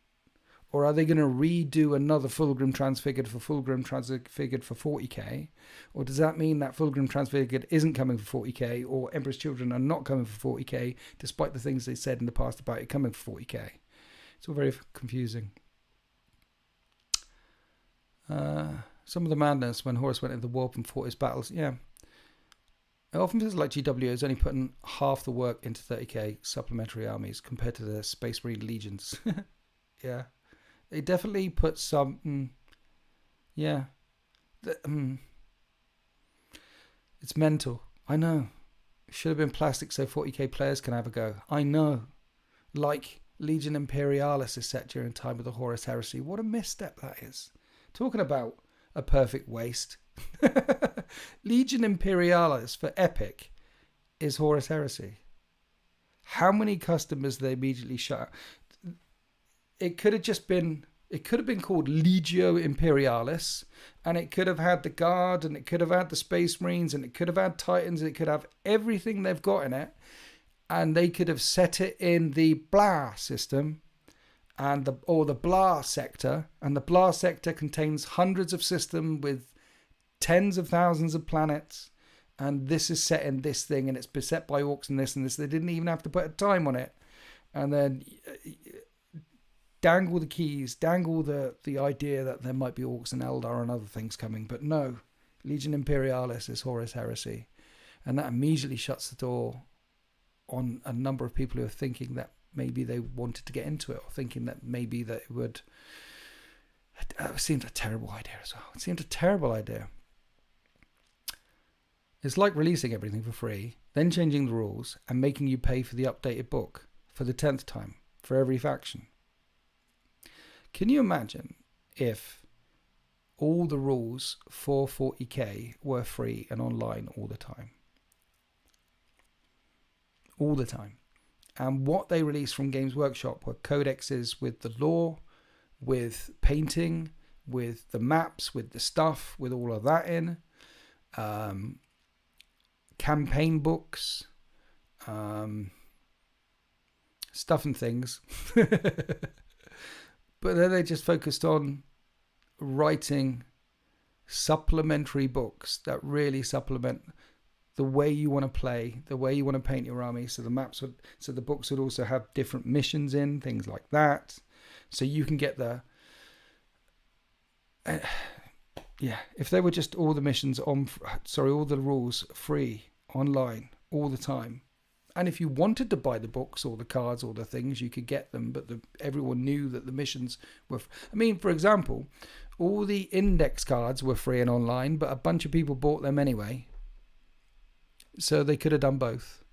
Or are they going to redo another Fulgrim Transfigured for 40k? Or does that mean that Fulgrim Transfigured isn't coming for 40k, or Emperor's Children are not coming for 40k, despite the things they said in the past about it coming for 40k? It's all very confusing. Some of the madness when Horus went into the warp and fought his battles. Yeah. It often feels like GW is only putting half the work into 30k supplementary armies compared to the Space Marine Legions. Yeah. They definitely put some... yeah. It's mental. I know. It should have been plastic so 40k players can have a go. I know. Like Legion Imperialis is set during time of the Horus Heresy. What a misstep that is. Talking about a perfect waste. Legion Imperialis for Epic is Horus Heresy. How many customers they immediately shut out? It could have been called Legio Imperialis, and it could have had the Guard, and it could have had the Space Marines, and it could have had Titans, and it could have everything they've got in it, and they could have set it in the Blah system, or the Blah sector, and the Blah sector contains hundreds of systems with tens of thousands of planets, and this is set in this thing, and it's beset by orcs and this and this. They didn't even have to put a time on it, and then dangle the keys, dangle the idea that there might be orcs and Eldar and other things coming. But no, Legion Imperialis is Horus Heresy. And that immediately shuts the door on a number of people who are thinking that maybe they wanted to get into it, or thinking that maybe that it would... It seemed a terrible idea as well. It seemed a terrible idea. It's like releasing everything for free, then changing the rules and making you pay for the updated book for the 10th time for every faction. Can you imagine if all the rules for 40k were free and online all the time? All the time. And what they released from Games Workshop were codexes with the lore, with painting, with the maps, with the stuff, with all of that in. Campaign books, stuff and things. But then they just focused on writing supplementary books that really supplement the way you want to play, the way you want to paint your army. So the books would also have different missions in, things like that. So you can get the... if they were just all the missions all the rules free online all the time, and if you wanted to buy the books or the cards or the things, you could get them, but everyone knew that the missions were... for example, all the index cards were free and online, but a bunch of people bought them anyway, so they could have done both.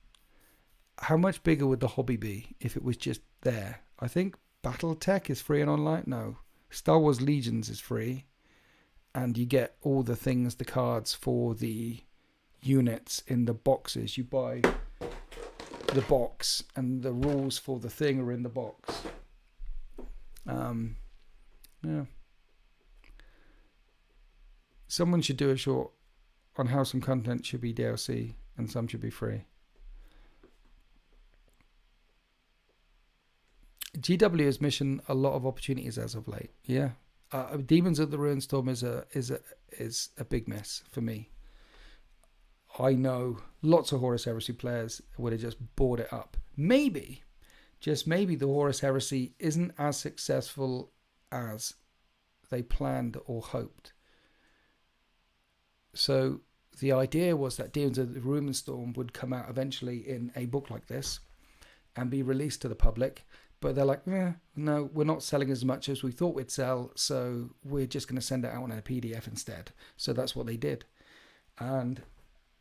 How much bigger would the hobby be if it was just there? I think Battletech is free and online. No, Star Wars Legions is free, and you get all the things, the cards for the units in the boxes. You buy the box and the rules for the thing are in the box. Someone should do a short on how some content should be DLC and some should be free. GW has missing a lot of opportunities as of late. Yeah, Demons at the Ruinstorm is a big miss for me. I know lots of Horus Heresy players would have just bought it up. Maybe, just maybe, the Horus Heresy isn't as successful as they planned or hoped. So the idea was that Daemons of the Ruinstorm would come out eventually in a book like this and be released to the public. But they're like, no, we're not selling as much as we thought we'd sell, so we're just going to send it out on a PDF instead. So that's what they did. And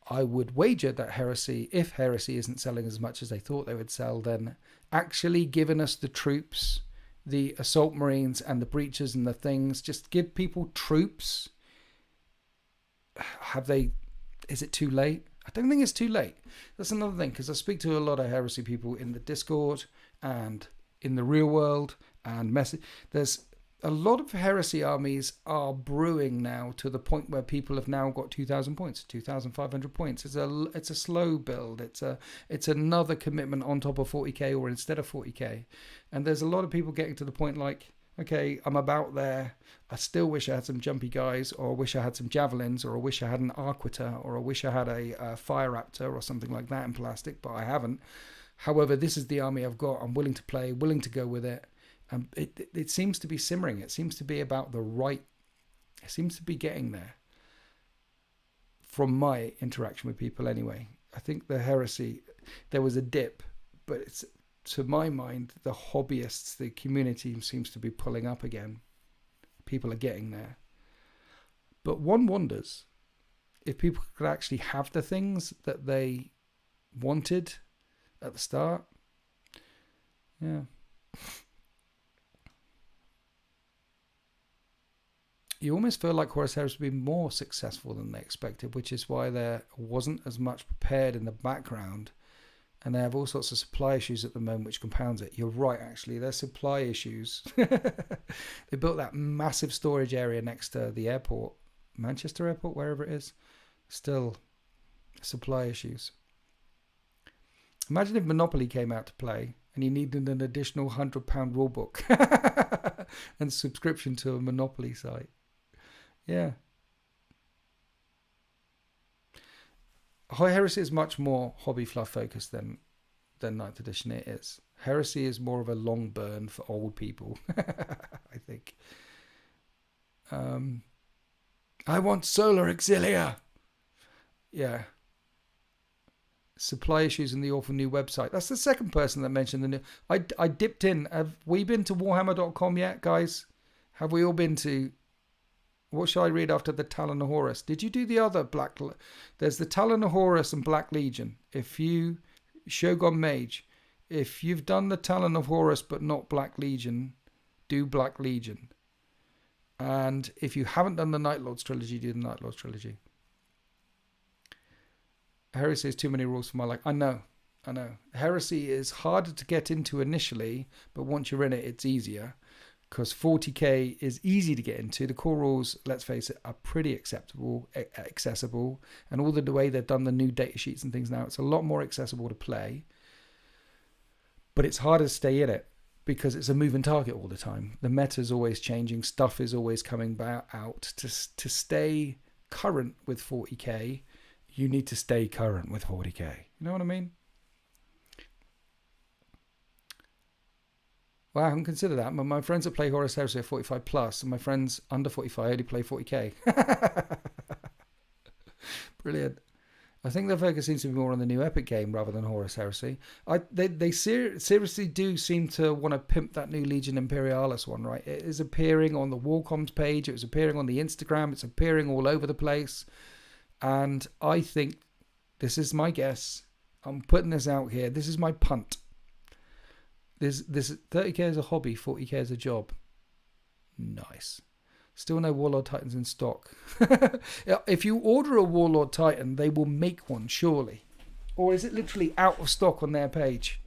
I would wager that if Heresy isn't selling as much as they thought they would sell, then actually giving us the troops, the assault marines and the breaches and the things, just give people troops. Is it too late? I don't think it's too late. That's another thing, because I speak to a lot of Heresy people in the Discord and in the real world, and there's a lot of Heresy armies are brewing now to the point where people have now got 2,000 points, 2,500 points. It's a slow build. It's another commitment on top of 40k or instead of 40k. And there's a lot of people getting to the point like, okay, I'm about there. I still wish I had some jumpy guys, or I wish I had some javelins, or I wish I had an Arquiter, or I wish I had a Fire Raptor or something like that in plastic, but I haven't. However, this is the army I've got. I'm willing to play, willing to go with it. And it seems to be simmering. It seems to be about the right... It seems to be getting there. From my interaction with people anyway. I think the Heresy, there was a dip, but it's, to my mind, the hobbyists, the community seems to be pulling up again. People are getting there. But one wonders if people could actually have the things that they wanted at the start. Yeah. You almost feel like Horus Heresy would be more successful than they expected, which is why there wasn't as much prepared in the background. And they have all sorts of supply issues at the moment, which compounds it. You're right, actually. There's supply issues. They built that massive storage area next to the airport, Manchester Airport, wherever it is. Still, supply issues. Imagine if Monopoly came out to play and you needed an additional £100 rulebook and subscription to a Monopoly site. Yeah. Heresy is much more hobby fluff focused than 9th edition it is. Heresy is more of a long burn for old people, I think. I want Solar Auxilia. Yeah. Supply issues in the awful new website. That's the second person that mentioned the new. I dipped in. Have we been to warhammer.com yet, guys? Have we all been to... What shall I read after the Talon of Horus? Did you do the other Black... There's the Talon of Horus and Black Legion. If you... Shogun Mage. If you've done the Talon of Horus but not Black Legion, do Black Legion. And if you haven't done the Night Lords trilogy, do the Night Lords trilogy. Heresy is too many rules for my life. I know. Heresy is harder to get into initially, but once you're in it, it's easier. Because 40k is easy to get into. The core rules, let's face it, are pretty accessible. And all the way they've done the new data sheets and things now, it's a lot more accessible to play. But it's harder to stay in it because it's a moving target all the time. The meta is always changing. Stuff is always coming out. To stay current with 40k, you need to stay current with 40k. You know what I mean? Well, I haven't considered that. My friends that play Horus Heresy are 45 plus, and my friends under 45 only play 40k. Brilliant. I think their focus seems to be more on the new Epic game rather than Horus Heresy. They seriously do seem to want to pimp that new Legion Imperialis one, right? It is appearing on the Warcoms page. It was appearing on the Instagram. It's appearing all over the place. And I think, this is my guess, I'm putting this out here, this is my punt. This 30k as a hobby, 40k as a job. Nice. Still no Warlord Titans in stock. If you order a Warlord Titan, they will make one, surely. Or is it literally out of stock on their page?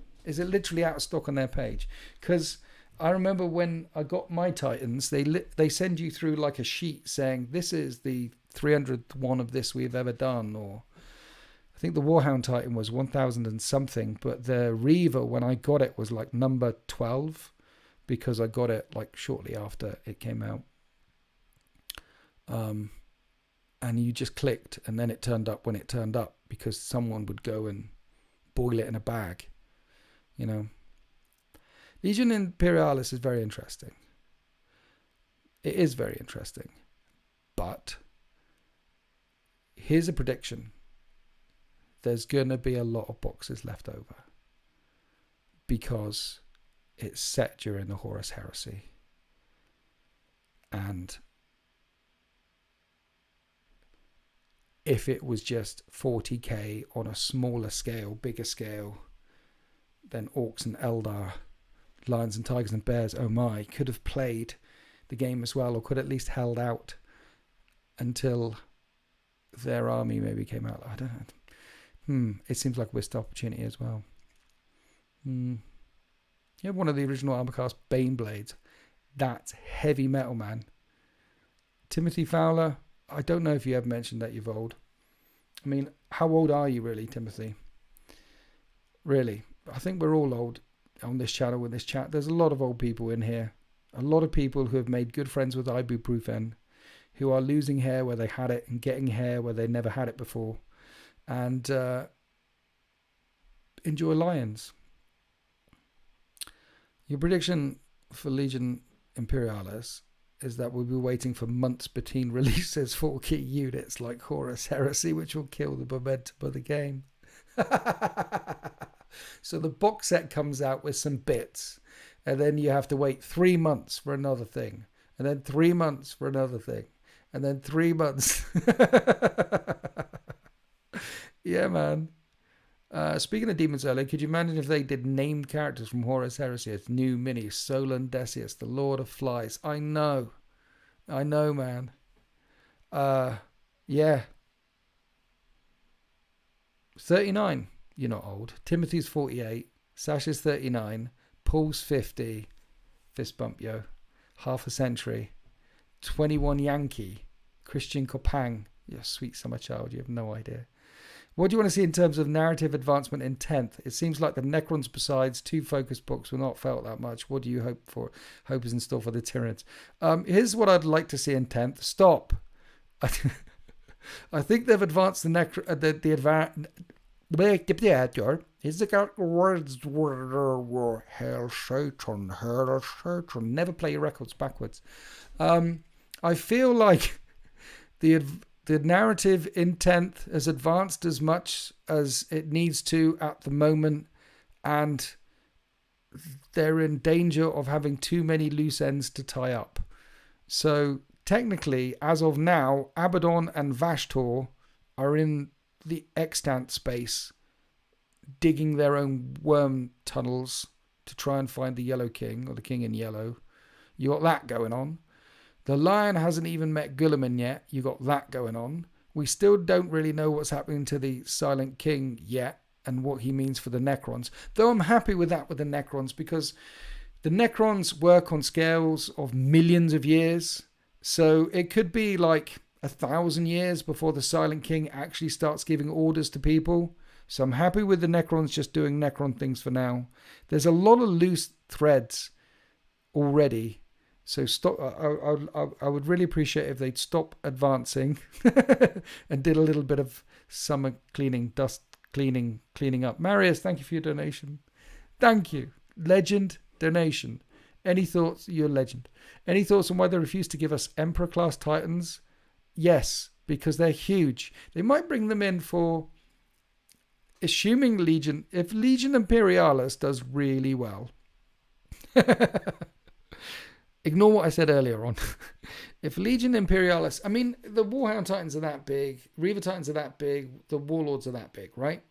Because I remember when I got my Titans, they send you through like a sheet saying, this is the 300th one of this we've ever done. Or I think the Warhound Titan was 1000 and something, but the Reaver, when I got it, was like number 12 because I got it like shortly after it came out. And you just clicked and then it turned up when it turned up because someone would go and boil it in a bag, you know. Legion Imperialis is very interesting. It is very interesting. But here's a prediction. There's going to be a lot of boxes left over because it's set during the Horus Heresy. And if it was just 40k on a smaller scale, bigger scale, then Orcs and Eldar, Lions and Tigers and Bears, oh my, could have played the game as well, or could at least held out until their army maybe came out. I don't know. It seems like a missed opportunity as well. You have one of the original Armorcast Bane Blades. That's heavy metal, man. Timothy Fowler, I don't know if you have mentioned that you're old. I mean, how old are you really, Timothy? Really? I think we're all old on this channel, with this chat. There's a lot of old people in here. A lot of people who have made good friends with ibuprofen, who are losing hair where they had it and getting hair where they never had it before. And enjoy Lions. Your prediction for Legion Imperialis is that we'll be waiting for months between releases for key units like Horus Heresy, which will kill the momentum of the game. So the box set comes out with some bits, and then you have to wait 3 months for another thing, and then 3 months for another thing, and then 3 months. Yeah, man. Speaking of Demons earlier, could you imagine if they did named characters from Horus Heresy as new minis? Solon Decius, the Lord of Flies. I know, man. Yeah. 39. You're not old. Timothy's 48. Sasha's 39. Paul's 50. Fist bump, yo. Half a century. 21 Yankee. Christian Kopang. You're a sweet summer child. You have no idea. What do you want to see in terms of narrative advancement in 10th? It seems like the Necrons besides 2 focus books were not felt that much. What do you hope for? Hope is in store for the Tyranids. Here's what I'd like to see in 10th. Stop. I think they've advanced the Satan. Never play your records backwards. I feel like The narrative intent has advanced as much as it needs to at the moment, and they're in danger of having too many loose ends to tie up. So technically, as of now, Abaddon and Vashtor are in the extant space, digging their own worm tunnels to try and find the Yellow King, or the King in Yellow. You got that going on. The Lion hasn't even met Guilliman yet. You got that going on. We still don't really know what's happening to the Silent King yet and what he means for the Necrons. Though I'm happy with that with the Necrons, because the Necrons work on scales of millions of years. So it could be like 1,000 years before the Silent King actually starts giving orders to people. So I'm happy with the Necrons just doing Necron things for now. There's a lot of loose threads already. So stop. I would really appreciate if they'd stop advancing and did a little bit of summer cleaning, dust cleaning up. Marius, thank you for your donation. Thank you. Legend donation. Any thoughts? You're a legend. Any thoughts on why they refuse to give us Emperor-class Titans? Yes, because they're huge. They might bring them in for... Assuming Legion... If Legion Imperialis does really well... Ignore what I said earlier on. If Legion Imperialis... I mean, the Warhound Titans are that big. Reaver Titans are that big. The Warlords are that big, right?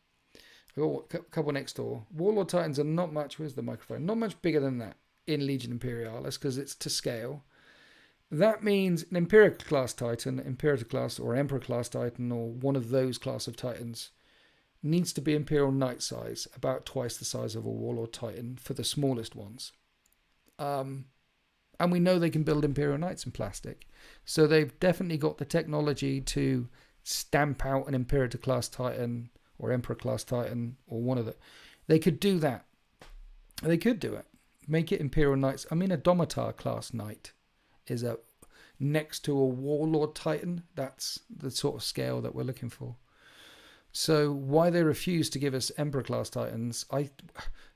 I got a couple next door. Warlord Titans are not much... Where's the microphone? Not much bigger than that in Legion Imperialis, because it's to scale. That means an Imperial-class Titan, Imperator-class or Emperor-class Titan, or one of those class of Titans, needs to be Imperial Knight size, about twice the size of a Warlord Titan for the smallest ones. And we know they can build Imperial Knights in plastic. So they've definitely got the technology to stamp out an Imperator-class Titan or Emperor-class Titan or one of the... They could do that. They could do it. Make it Imperial Knights. I mean, a Domitar-class Knight is a next to a Warlord Titan. That's the sort of scale that we're looking for. So why they refuse to give us Emperor-class Titans,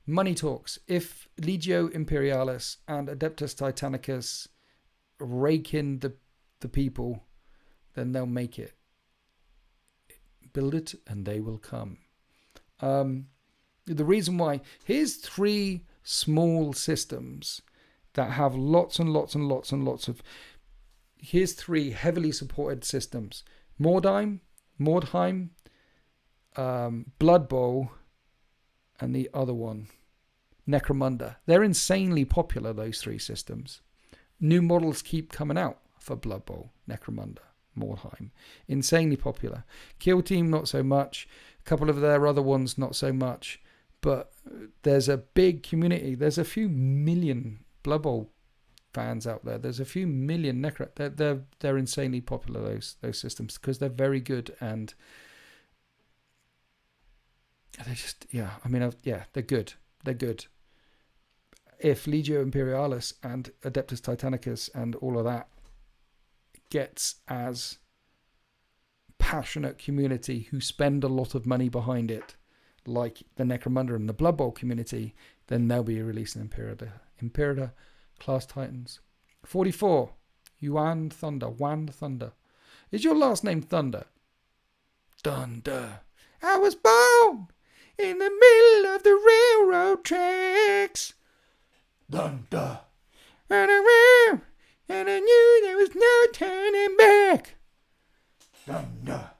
money talks. If Legio Imperialis and Adeptus Titanicus rake in the people, then they'll make it. Build it and they will come. The reason why... Here's 3 small systems that have lots and lots and lots and lots of... Here's 3 heavily supported systems. Mordheim, Blood Bowl, and the other one, Necromunda. They're insanely popular, those 3 systems. New models keep coming out for Blood Bowl, Necromunda, Mordheim. Insanely popular. Kill Team, not so much. A couple of their other ones, not so much. But there's a big community. There's a few million Blood Bowl fans out there. There's a few million They're insanely popular, those systems, because they're very good, and they just, they're good. They're good. If Legio Imperialis and Adeptus Titanicus and all of that gets as passionate community who spend a lot of money behind it, like the Necromunda and the Blood Bowl community, then they'll be releasing Imperator class Titans. 44. Yuan Thunder. Is your last name Thunder? Thunder. I was born in the middle of the railroad tracks. Thunder. And I knew there was no turning back. Thunder.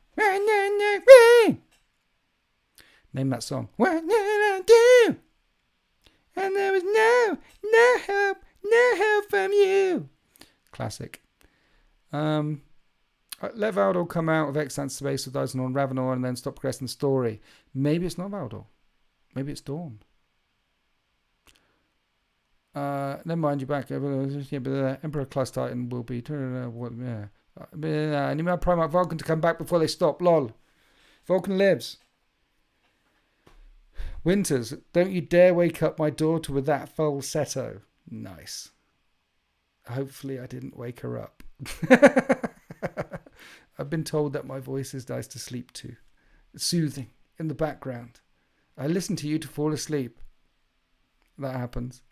Name that song. What did I do? And there was no help from you. Classic. Let Valdor come out of extant space with Dyson on Ravenor and then stop progressing the story. Maybe it's not Valdor. Maybe it's Dawn. Never mind, you're back. Emperor class Titan will be... I need my Primarch Vulcan to come back before they stop. Lol. Vulcan lives. Winters, don't you dare wake up my daughter with that falsetto. Nice. Hopefully I didn't wake her up. I've been told that my voice is nice to sleep to. It's soothing in the background. I listen to you to fall asleep. That happens.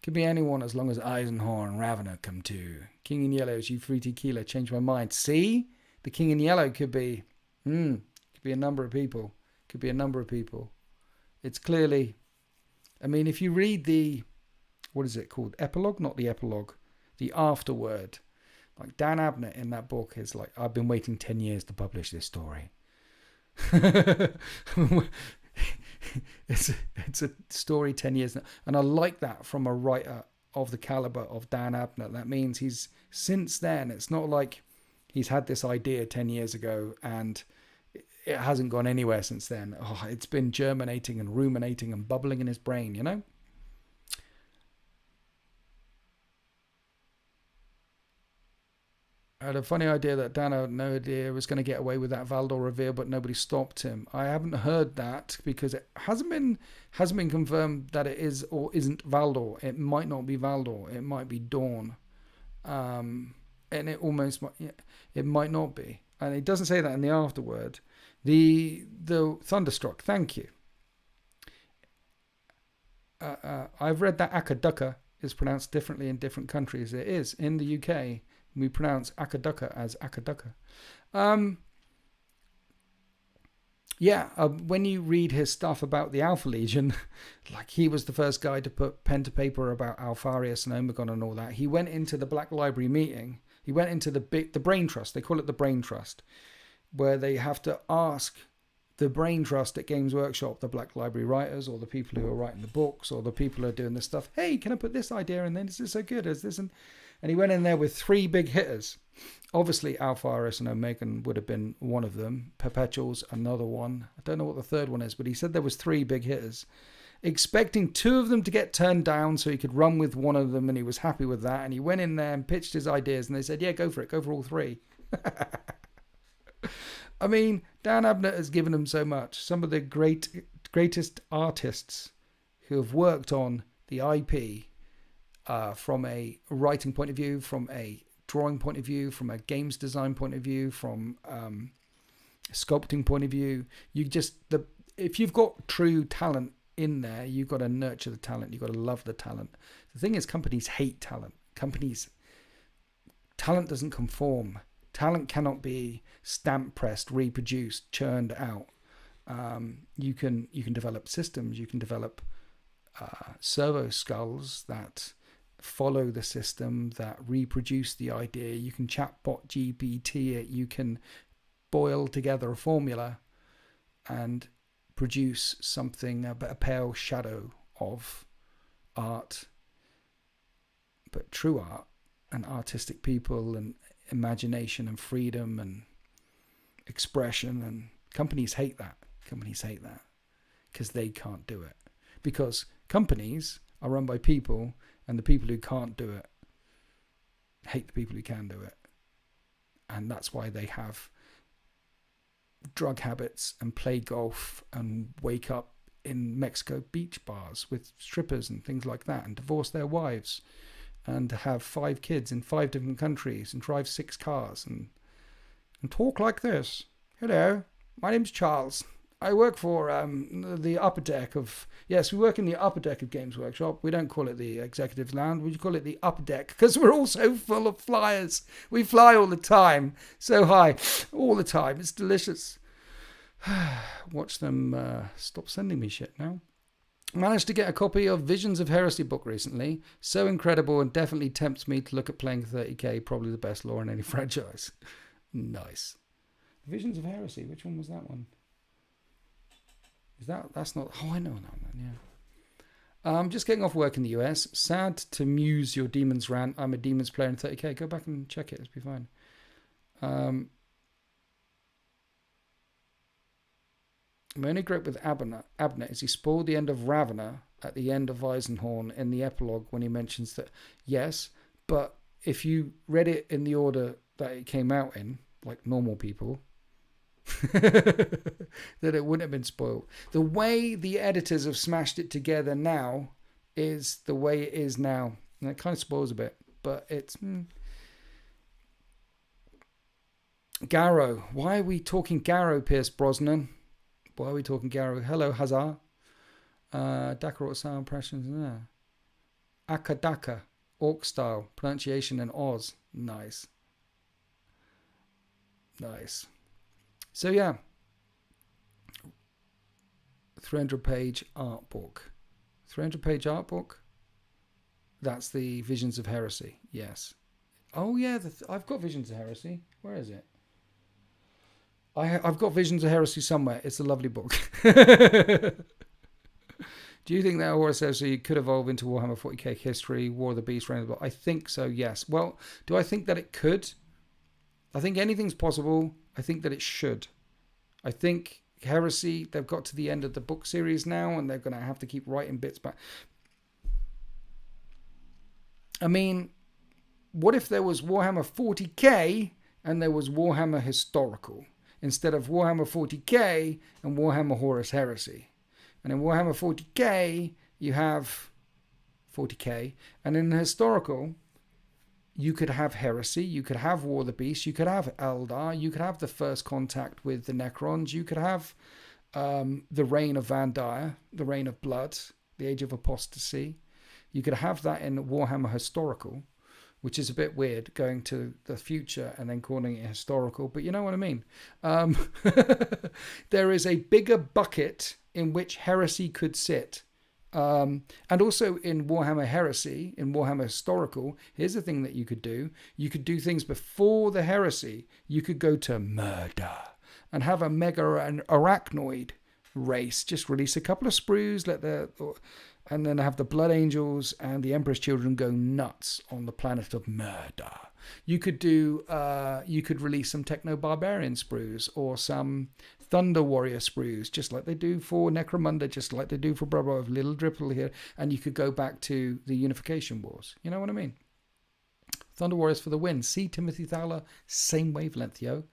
Could be anyone as long as Eisenhorn and Ravener come to. King in Yellow, you free tequila, change my mind. See? The King in Yellow could be a number of people. Could be a number of people. It's clearly, I mean, if you read the, what is it called? Epilogue? Not the epilogue. The afterword. Like Dan Abnett in that book is like, I've been waiting 10 years to publish this story. It's a story 10 years now. And I like that from a writer of the caliber of Dan Abnett. That means he's, since then, it's not like he's had this idea 10 years ago and it hasn't gone anywhere since then. Oh, it's been germinating and ruminating and bubbling in his brain, you know? I had a funny idea that Dan had no idea was going to get away with that Valdor reveal, but nobody stopped him. I haven't heard that because it hasn't been confirmed that it is or isn't Valdor. It might not be Valdor. It might be Dawn, and it might not be. And it doesn't say that in the afterword. The Thunderstruck. Thank you. I've read that Akaduka is pronounced differently in different countries. It is in the UK. We pronounce Akaduka as Akaduka. When you read his stuff about the Alpha Legion, like he was the first guy to put pen to paper about Alfarius and Omegon and all that. He went into the Black Library meeting. He went into the Brain Trust. They call it the Brain Trust, where they have to ask the Brain Trust at Games Workshop, the Black Library writers or the people who are writing the books or the people who are doing this stuff. Hey, can I put this idea in there? Is this so good? Is this and he went in there with 3 big hitters. Obviously, Alpharis and Omegon would have been one of them. Perpetual's another one. I don't know what the third one is, but he said there was 3 big hitters. Expecting 2 of them to get turned down so he could run with one of them, and he was happy with that. And he went in there and pitched his ideas, and they said, yeah, go for it. Go for all 3. I mean, Dan Abnett has given him so much. Some of the greatest artists who have worked on the IP from a writing point of view, from a drawing point of view, from a games design point of view, from a sculpting point of view. If you've got true talent in there, you've got to nurture the talent. You've got to love the talent. The thing is, companies hate talent. Talent doesn't conform. Talent cannot be stamp pressed, reproduced, churned out. You can develop systems. You can develop servo skulls that follow the system, that reproduce the idea. You can chatbot GPT it. You can boil together a formula and produce something, a pale shadow of art. But true art and artistic people and imagination and freedom and expression, and companies hate that. Companies hate that because they can't do it. Because companies are run by people, and the people who can't do it hate the people who can do it. And that's why they have drug habits and play golf and wake up in Mexico beach bars with strippers and things like that, and divorce their wives, and have 5 kids in 5 different countries, and drive 6 cars, and talk like this. Hello, my name's Charles. I work for the upper deck of... Yes, we work in the upper deck of Games Workshop. We don't call it the Executives Lounge. We call it the upper deck because we're all so full of flyers. We fly all the time. So high. All the time. It's delicious. Watch them stop sending me shit now. Managed to get a copy of Visions of Heresy book recently. So incredible, and definitely tempts me to look at playing 30k. Probably the best lore in any franchise. Nice. Visions of Heresy. Which one was that one? That's not... Oh, I know that one, yeah. I'm just getting off work in the US. Sad to muse your Daemons rant. I'm a Daemons player in 30k. Go back and check it. It'll be fine. My only gripe with Abnett is he spoiled the end of Ravener at the end of Eisenhorn in the epilogue when he mentions that, yes, but if you read it in the order that it came out in, like normal people, that it wouldn't have been spoiled. The way the editors have smashed it together now is the way it is now. And it kind of spoils a bit, but it's... Garrow. Why are we talking Garrow, Pierce Brosnan? Why are we talking Garrow? Hello, Hazard. Dakar sound impressions. Yeah. Akadaka, Orc style, pronunciation in Oz. Nice. Nice. So yeah, 300-page art book. 300-page art book? That's the Visions of Heresy, yes. Oh yeah, I've got Visions of Heresy. Where is it? I've got Visions of Heresy somewhere. It's a lovely book. Do you think that Horus Heresy could evolve into Warhammer 40k history, War of the Beast, Reign of the Blood? I think so, yes. Well, do I think that it could? I think anything's possible. I think that it should. I think Heresy, they've got to the end of the book series now, and they're going to have to keep writing bits back. I mean, what if there was Warhammer 40k and there was Warhammer Historical instead of Warhammer 40k and Warhammer Horus Heresy? And in Warhammer 40k, you have 40k. And in Historical, you could have Heresy, you could have War of the Beast, you could have Eldar, you could have the first contact with the Necrons, you could have the Reign of Vandire, the Reign of Blood, the Age of Apostasy. You could have that in Warhammer Historical, which is a bit weird, going to the future and then calling it historical, but you know what I mean. There is a bigger bucket in which Heresy could sit. And also in Warhammer Heresy, in Warhammer Historical, here's the thing that you could do. You could do things before the Heresy. You could go to murder and have a mega and arachnoid race. Just release a couple of sprues, and then have the Blood Angels and the Emperor's Children go nuts on the planet of murder. You could release some Techno Barbarian sprues or some Thunder Warrior sprues, just like they do for Necromunda, just like they do for Brother of Little Dripple here. And you could go back to the Unification Wars. You know what I mean? Thunder Warriors for the win. See Timothy Thaler, same wavelength, yo.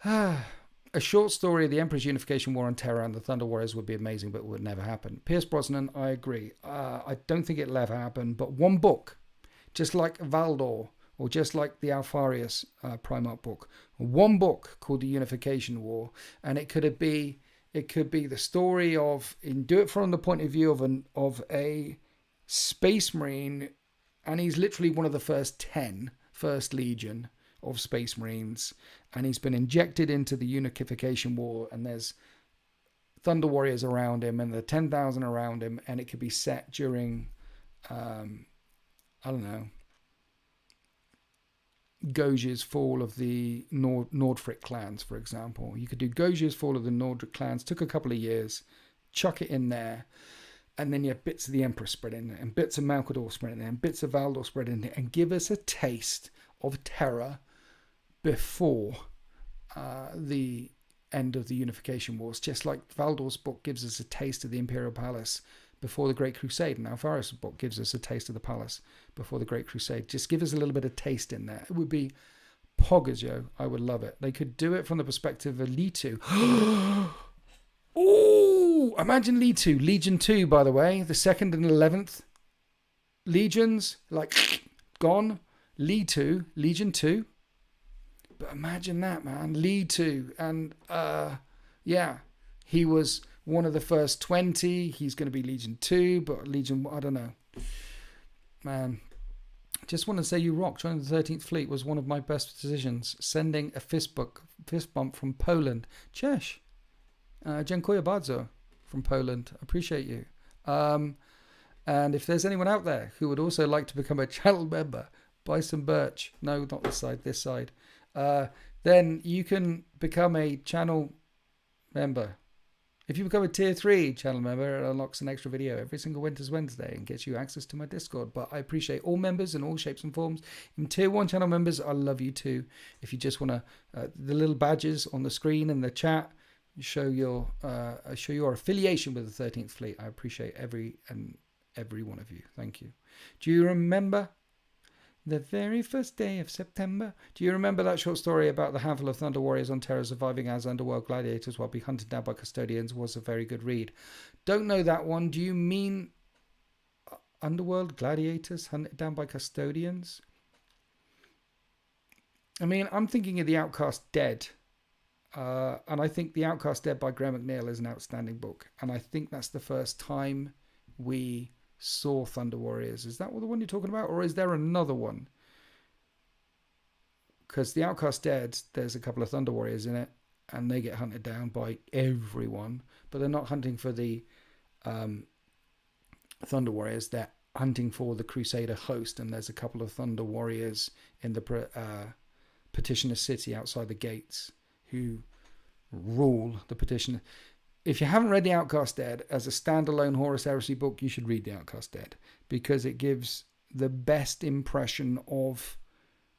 A short story of the Emperor's Unification War on Terra and the Thunder Warriors would be amazing, but would never happen. Pierce Brosnan, I agree. I don't think it'll ever happen, but one book, just like Valdor, or just like the Alfarius Primarch book, one book called the Unification War, and it could be the story of, do it from the point of view of a Space Marine, and he's literally one of the first Legion of Space Marines, and he's been injected into the Unification War, and there's Thunder Warriors around him, and the 10,000 around him, and it could be set during, I don't know, Gojir's fall of the Nordfric clans, for example. You could do Gojir's fall of the Nordfric clans, took a couple of years, chuck it in there, and then you have bits of the Emperor spread in there, and bits of Malcador spread in there, and bits of Valdor spread in there, and give us a taste of terror before the end of the Unification Wars, just like Valdor's book gives us a taste of the Imperial Palace before the Great Crusade, and Alfarius' book gives us a taste of the palace before the Great Crusade. Just give us a little bit of taste in there. It would be poggers, yo. I would love it. They could do it from the perspective of Litu. Oh, imagine Litu. Legion 2, by the way, the 2nd and 11th legions, like, gone. Litu, Legion 2. But imagine that, man. Litu. And, yeah, he was one of the first 20. He's going to be Legion 2, but Legion, I don't know. Man, just want to say you rock. Joining the 13th Fleet was one of my best decisions. Sending a fist bump from Poland. Cześć. Dziękuję bardzo from Poland. I appreciate you. And if there's anyone out there who would also like to become a channel member, buy some birch. No, not this side, this side. Then you can become a channel member. If you become a tier 3 channel member, it unlocks an extra video every single Winter's Wednesday and gets you access to my Discord. But I appreciate all members in all shapes and forms. And tier 1 channel members, I love you too. If you just want to, the little badges on the screen in the chat show your affiliation with the 13th Fleet. I appreciate every one of you. Thank you. Do you remember the very first day of September? Do you remember that short story about the handful of Thunder Warriors on Terra surviving as underworld gladiators while being hunted down by custodians? Was a very good read. Don't know that one. Do you mean underworld gladiators hunted down by custodians? I mean, I'm thinking of The Outcast Dead. And I think The Outcast Dead by Graham McNeil is an outstanding book. And I think that's the first time we saw Thunder Warriors. Is that the one you're talking about? Or is there another one? Because the Outcast Dead, there's a couple of Thunder Warriors in it, and they get hunted down by everyone. But they're not hunting for the Thunder Warriors. They're hunting for the Crusader host, and there's a couple of Thunder Warriors in the Petitioner City outside the gates who rule the Petitioner. If you haven't read The Outcast Dead as a standalone Horus Heresy book, you should read The Outcast Dead, because it gives the best impression of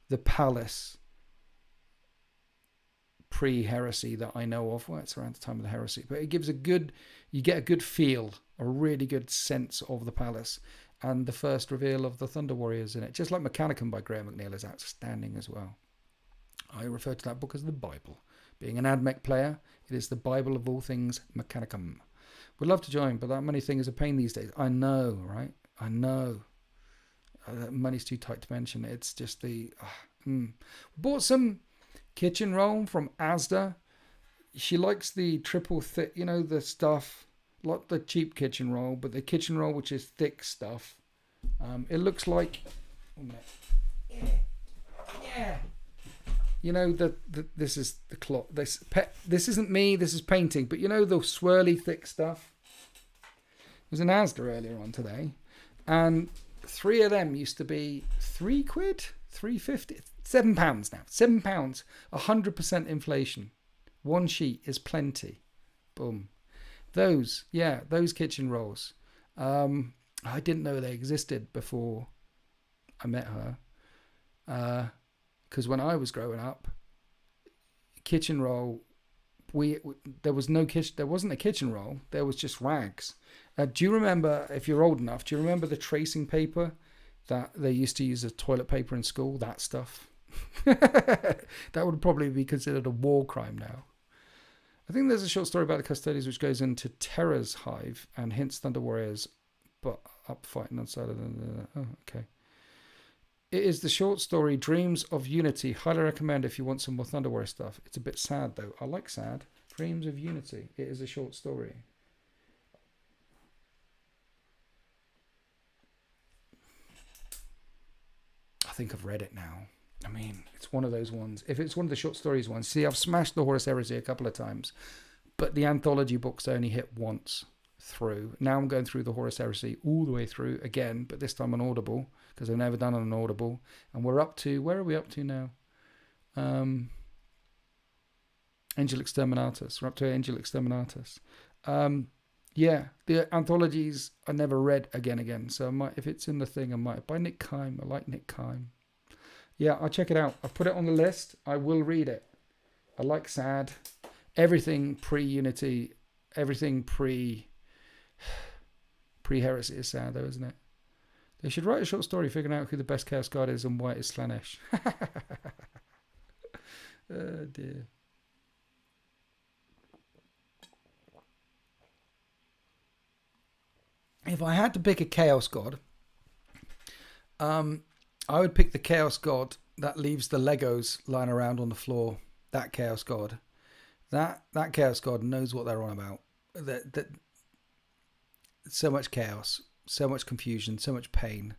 the palace pre-heresy that I know of. Well, it's around the time of the heresy, but it gives you get a good feel, a really good sense of the palace, and the first reveal of the Thunder Warriors in it, just like Mechanicum by Graham McNeil, is outstanding as well. I refer to that book as the Bible. Being an AdMech player, it is the Bible of all things Mechanicum. Would love to join, but that money thing is a pain these days. I know, right? I know. Money's too tight to mention. It's just Bought some kitchen roll from Asda. She likes the triple thick, the stuff, not the cheap kitchen roll, but the kitchen roll which is thick stuff. It looks like, yeah. This is the cloth. This isn't me. This is painting. But the swirly thick stuff. It was an Asda earlier on today, and 3 of them used to be £3, £3.50, £7 now. £7, 100% inflation. One sheet is plenty. Boom. Those kitchen rolls. I didn't know they existed before I met her. Because when I was growing up, kitchen roll, there wasn't a kitchen roll. There was just rags. Do you remember, if you're old enough, do you remember the tracing paper that they used to use as toilet paper in school? That stuff. That would probably be considered a war crime now. I think there's a short story about the Custodians which goes into Terra's hive and hints Thunder Warriors, but up fighting on side of the. Oh, okay. It is the short story Dreams of Unity. Highly recommend if you want some more Thunder Warrior stuff. It's a bit sad though. I like sad. Dreams of Unity. It is a short story. I think I've read it now. I mean, it's one of those ones. If it's one of the short stories ones. See, I've smashed the Horus Heresy a couple of times, but the anthology books only hit once through. Now I'm going through the Horus Heresy all the way through again, but this time on Audible, because I've never done it on Audible. And we're up to, where are we up to now? Angel Exterminatus. We're up to Angel Exterminatus. Yeah, the anthologies I never read again. So I might, if it's in the thing, I might. By Nick Kime. I like Nick Kime. Yeah, I'll check it out. I've put it on the list. I will read it. I like sad. Everything pre-Unity, everything pre-Heresy is sad though, isn't it? They should write a short story figuring out who the best Chaos Guard is and why it is Slanesh. Oh dear. If I had to pick a Chaos God, I would pick the Chaos God that leaves the Legos lying around on the floor. That Chaos God. That Chaos God knows what they're on about. That so much chaos, so much confusion, so much pain,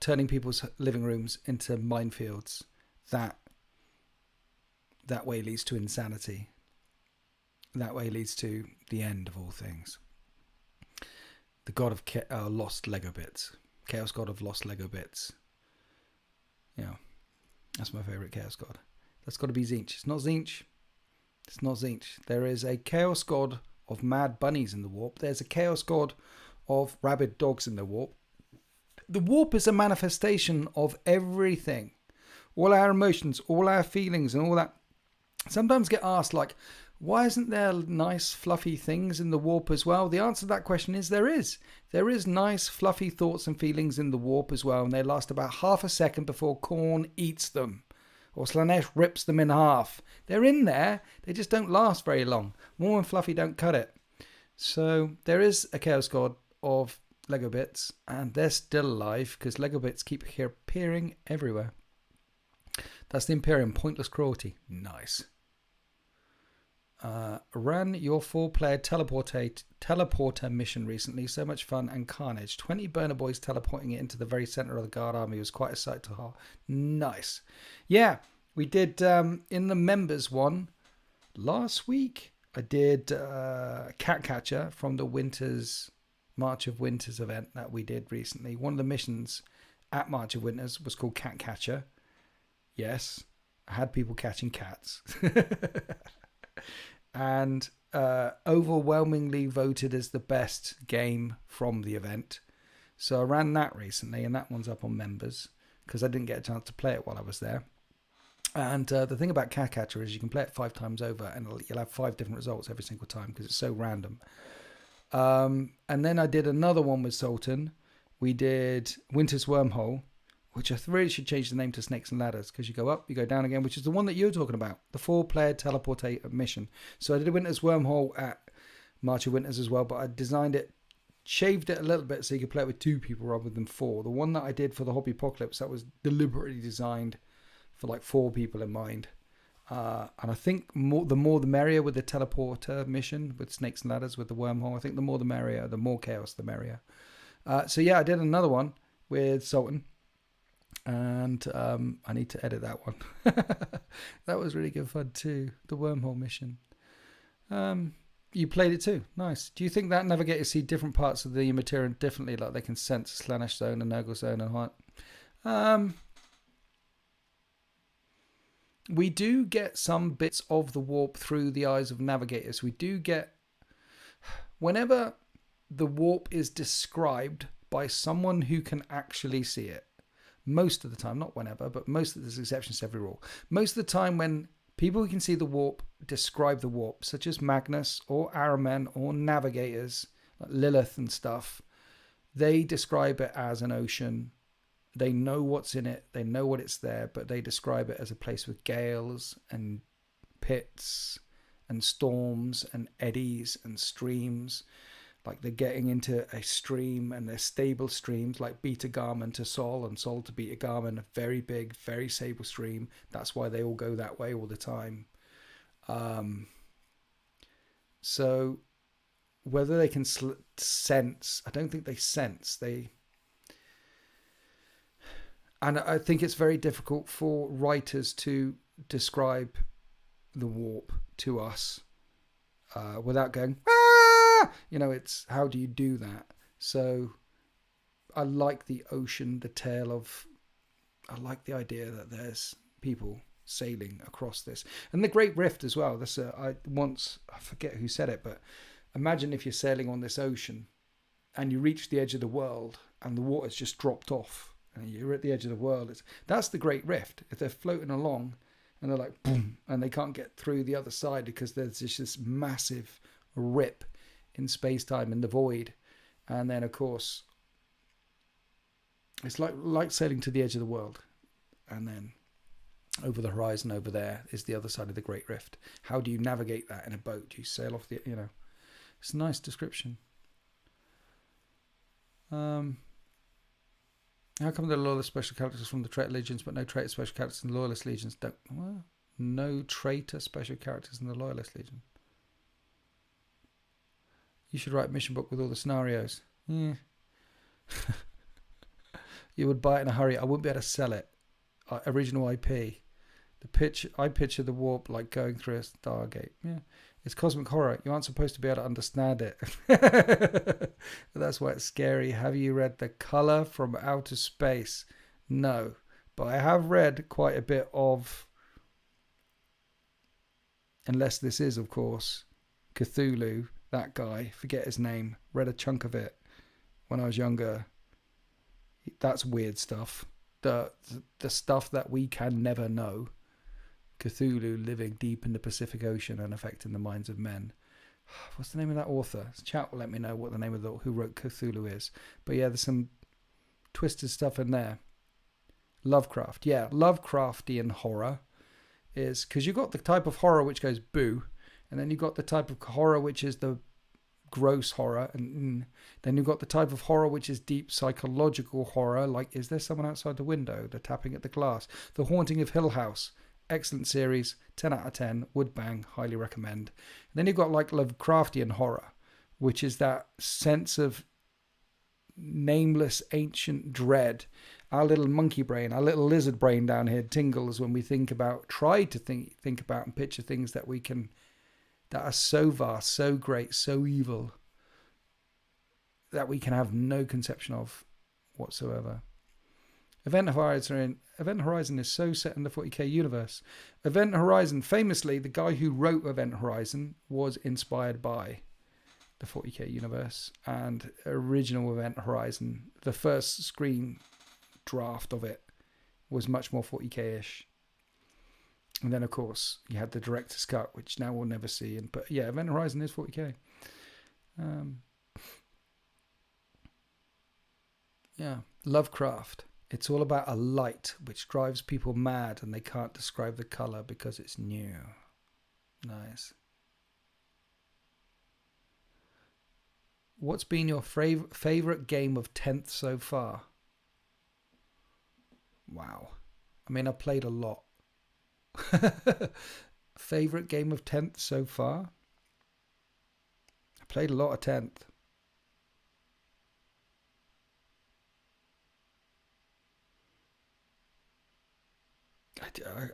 turning people's living rooms into minefields. That way leads to insanity. That way leads to the end of all things. The god of lost Lego bits. Chaos god of lost Lego bits. Yeah, that's my favourite Chaos god. That's got to be Tzeentch. It's not Tzeentch. It's not Tzeentch. There is a Chaos god of mad bunnies in the warp. There's a Chaos god of rabid dogs in the warp. The warp is a manifestation of everything. All our emotions, all our feelings and all that. Sometimes get asked like, why isn't there nice fluffy things in the warp as well? The answer to that question is there is. There is nice fluffy thoughts and feelings in the warp as well, and they last about half a second before Khorne eats them. Or Slanesh rips them in half. They're in there, they just don't last very long. Warm and fluffy don't cut it. So there is a Chaos God of Lego bits, and they're still alive because Lego bits keep appearing everywhere. That's the Imperium, pointless cruelty. Nice. Ran your 4-player teleporter mission recently. So much fun and carnage. 20 burner boys teleporting it into the very center of the guard army was quite a sight to heart. Nice. Yeah, we did in the members one last week. I did Cat Catcher from the March of Winters event that we did recently. One of the missions at March of Winters was called Cat Catcher. Yes, I had people catching cats. And overwhelmingly voted as the best game from the event. So I ran that recently, and that one's up on members because I didn't get a chance to play it while I was there. And the thing about Cat Catcher is you can play it 5 times over, and you'll have 5 different results every single time because it's so random. And then I did another one with Sultan. We did Winter's Wormhole, which I really should change the name to Snakes and Ladders because you go up, you go down again, which is the one that you're talking about, the 4-player teleportator mission. So I did a Winter's Wormhole at March of Winters as well, but I designed it, shaved it a little bit so you could play it with 2 people rather than 4. The one that I did for the Hobby Apocalypse, that was deliberately designed for like 4 people in mind. And I think the more the merrier with the teleporter mission, with Snakes and Ladders, with the wormhole. I think the more the merrier, the more chaos the merrier. So yeah, I did another one with Sultan. And I need to edit that one. That was really good fun too, the wormhole mission. You played it too. Nice. Do you think that navigators see different parts of the material differently, like they can sense Slaanesh Zone and Nurgle Zone and what? We do get some bits of the warp through the eyes of navigators. We do get, whenever the warp is described by someone who can actually see it, most of the time, not whenever, but most of there's exceptions to every rule. Most of the time when people who can see the warp describe the warp, such as Magnus or Aramen or navigators, like Lilith and stuff, they describe it as an ocean. They know what's in it. They know what it's there, but they describe it as a place with gales and pits and storms and eddies and streams. Like they're getting into a stream and they're stable streams like Beta Garmin to Sol and Sol to Beta Garmin, a very big, very stable stream. That's why they all go that way all the time. So whether they can sense, I don't think they sense. And I think it's very difficult for writers to describe the warp to us without going, it's how do you do that? So I like the ocean, I like the idea that there's people sailing across this. And the Great Rift as well. I forget who said it, but imagine if you're sailing on this ocean and you reach the edge of the world and the water's just dropped off and you're at the edge of the world. That's the Great Rift. If they're floating along and they're like, boom, and they can't get through the other side because there's just this massive rip in space-time in the void. And then, of course, it's like sailing to the edge of the world. And then over the horizon over there is the other side of the Great Rift. How do you navigate that in a boat? Do you sail off it's a nice description. How come there are loyalist special characters from the traitor legions, but no traitor special characters in the loyalist legions? No traitor special characters in the loyalist legion. You should write a mission book with all the scenarios. Yeah. You would buy it in a hurry. I wouldn't be able to sell it. Original IP. I picture the warp like going through a Stargate. Yeah. It's cosmic horror. You aren't supposed to be able to understand it. That's why it's scary. Have you read The Color from Outer Space? No. But I have read quite a bit of, unless this is, of course, Cthulhu. That guy, forget his name, read a chunk of it when I was younger. That's weird stuff. The stuff that we can never know. Cthulhu living deep in the Pacific Ocean and affecting the minds of men. What's the name of that author? Chat will let me know what the name of who wrote Cthulhu is. But yeah, there's some twisted stuff in there. Lovecraft. Yeah, Lovecraftian horror is, because you've got the type of horror which goes boo, and then you've got the type of horror which is the gross horror, and then you've got the type of horror which is deep psychological horror, like, is there someone outside the window? They're tapping at the glass. The Haunting of Hill House. excellent series, 10 out of 10, would bang, highly recommend. And then you've got like Lovecraftian horror, which is that sense of nameless ancient dread. Our little monkey brain, our little lizard brain down here tingles when we think about, try to think about and picture things that are so vast, so great, so evil, that we can have no conception of whatsoever. Event Horizon is so set in the 40k universe. Event Horizon, famously, the guy who wrote Event Horizon was inspired by the 40k universe, and original Event Horizon, the first screen draft of it, was much more 40k-ish. And then, of course, you had the director's cut, which now we'll never see. But yeah, Event Horizon is 40k. Yeah, Lovecraft. It's all about a light which drives people mad, and they can't describe the color because it's new. Nice. What's been your favorite game of 10th so far? Wow. I mean, I've played a lot. Favorite game of 10th so far? I played a lot of 10th.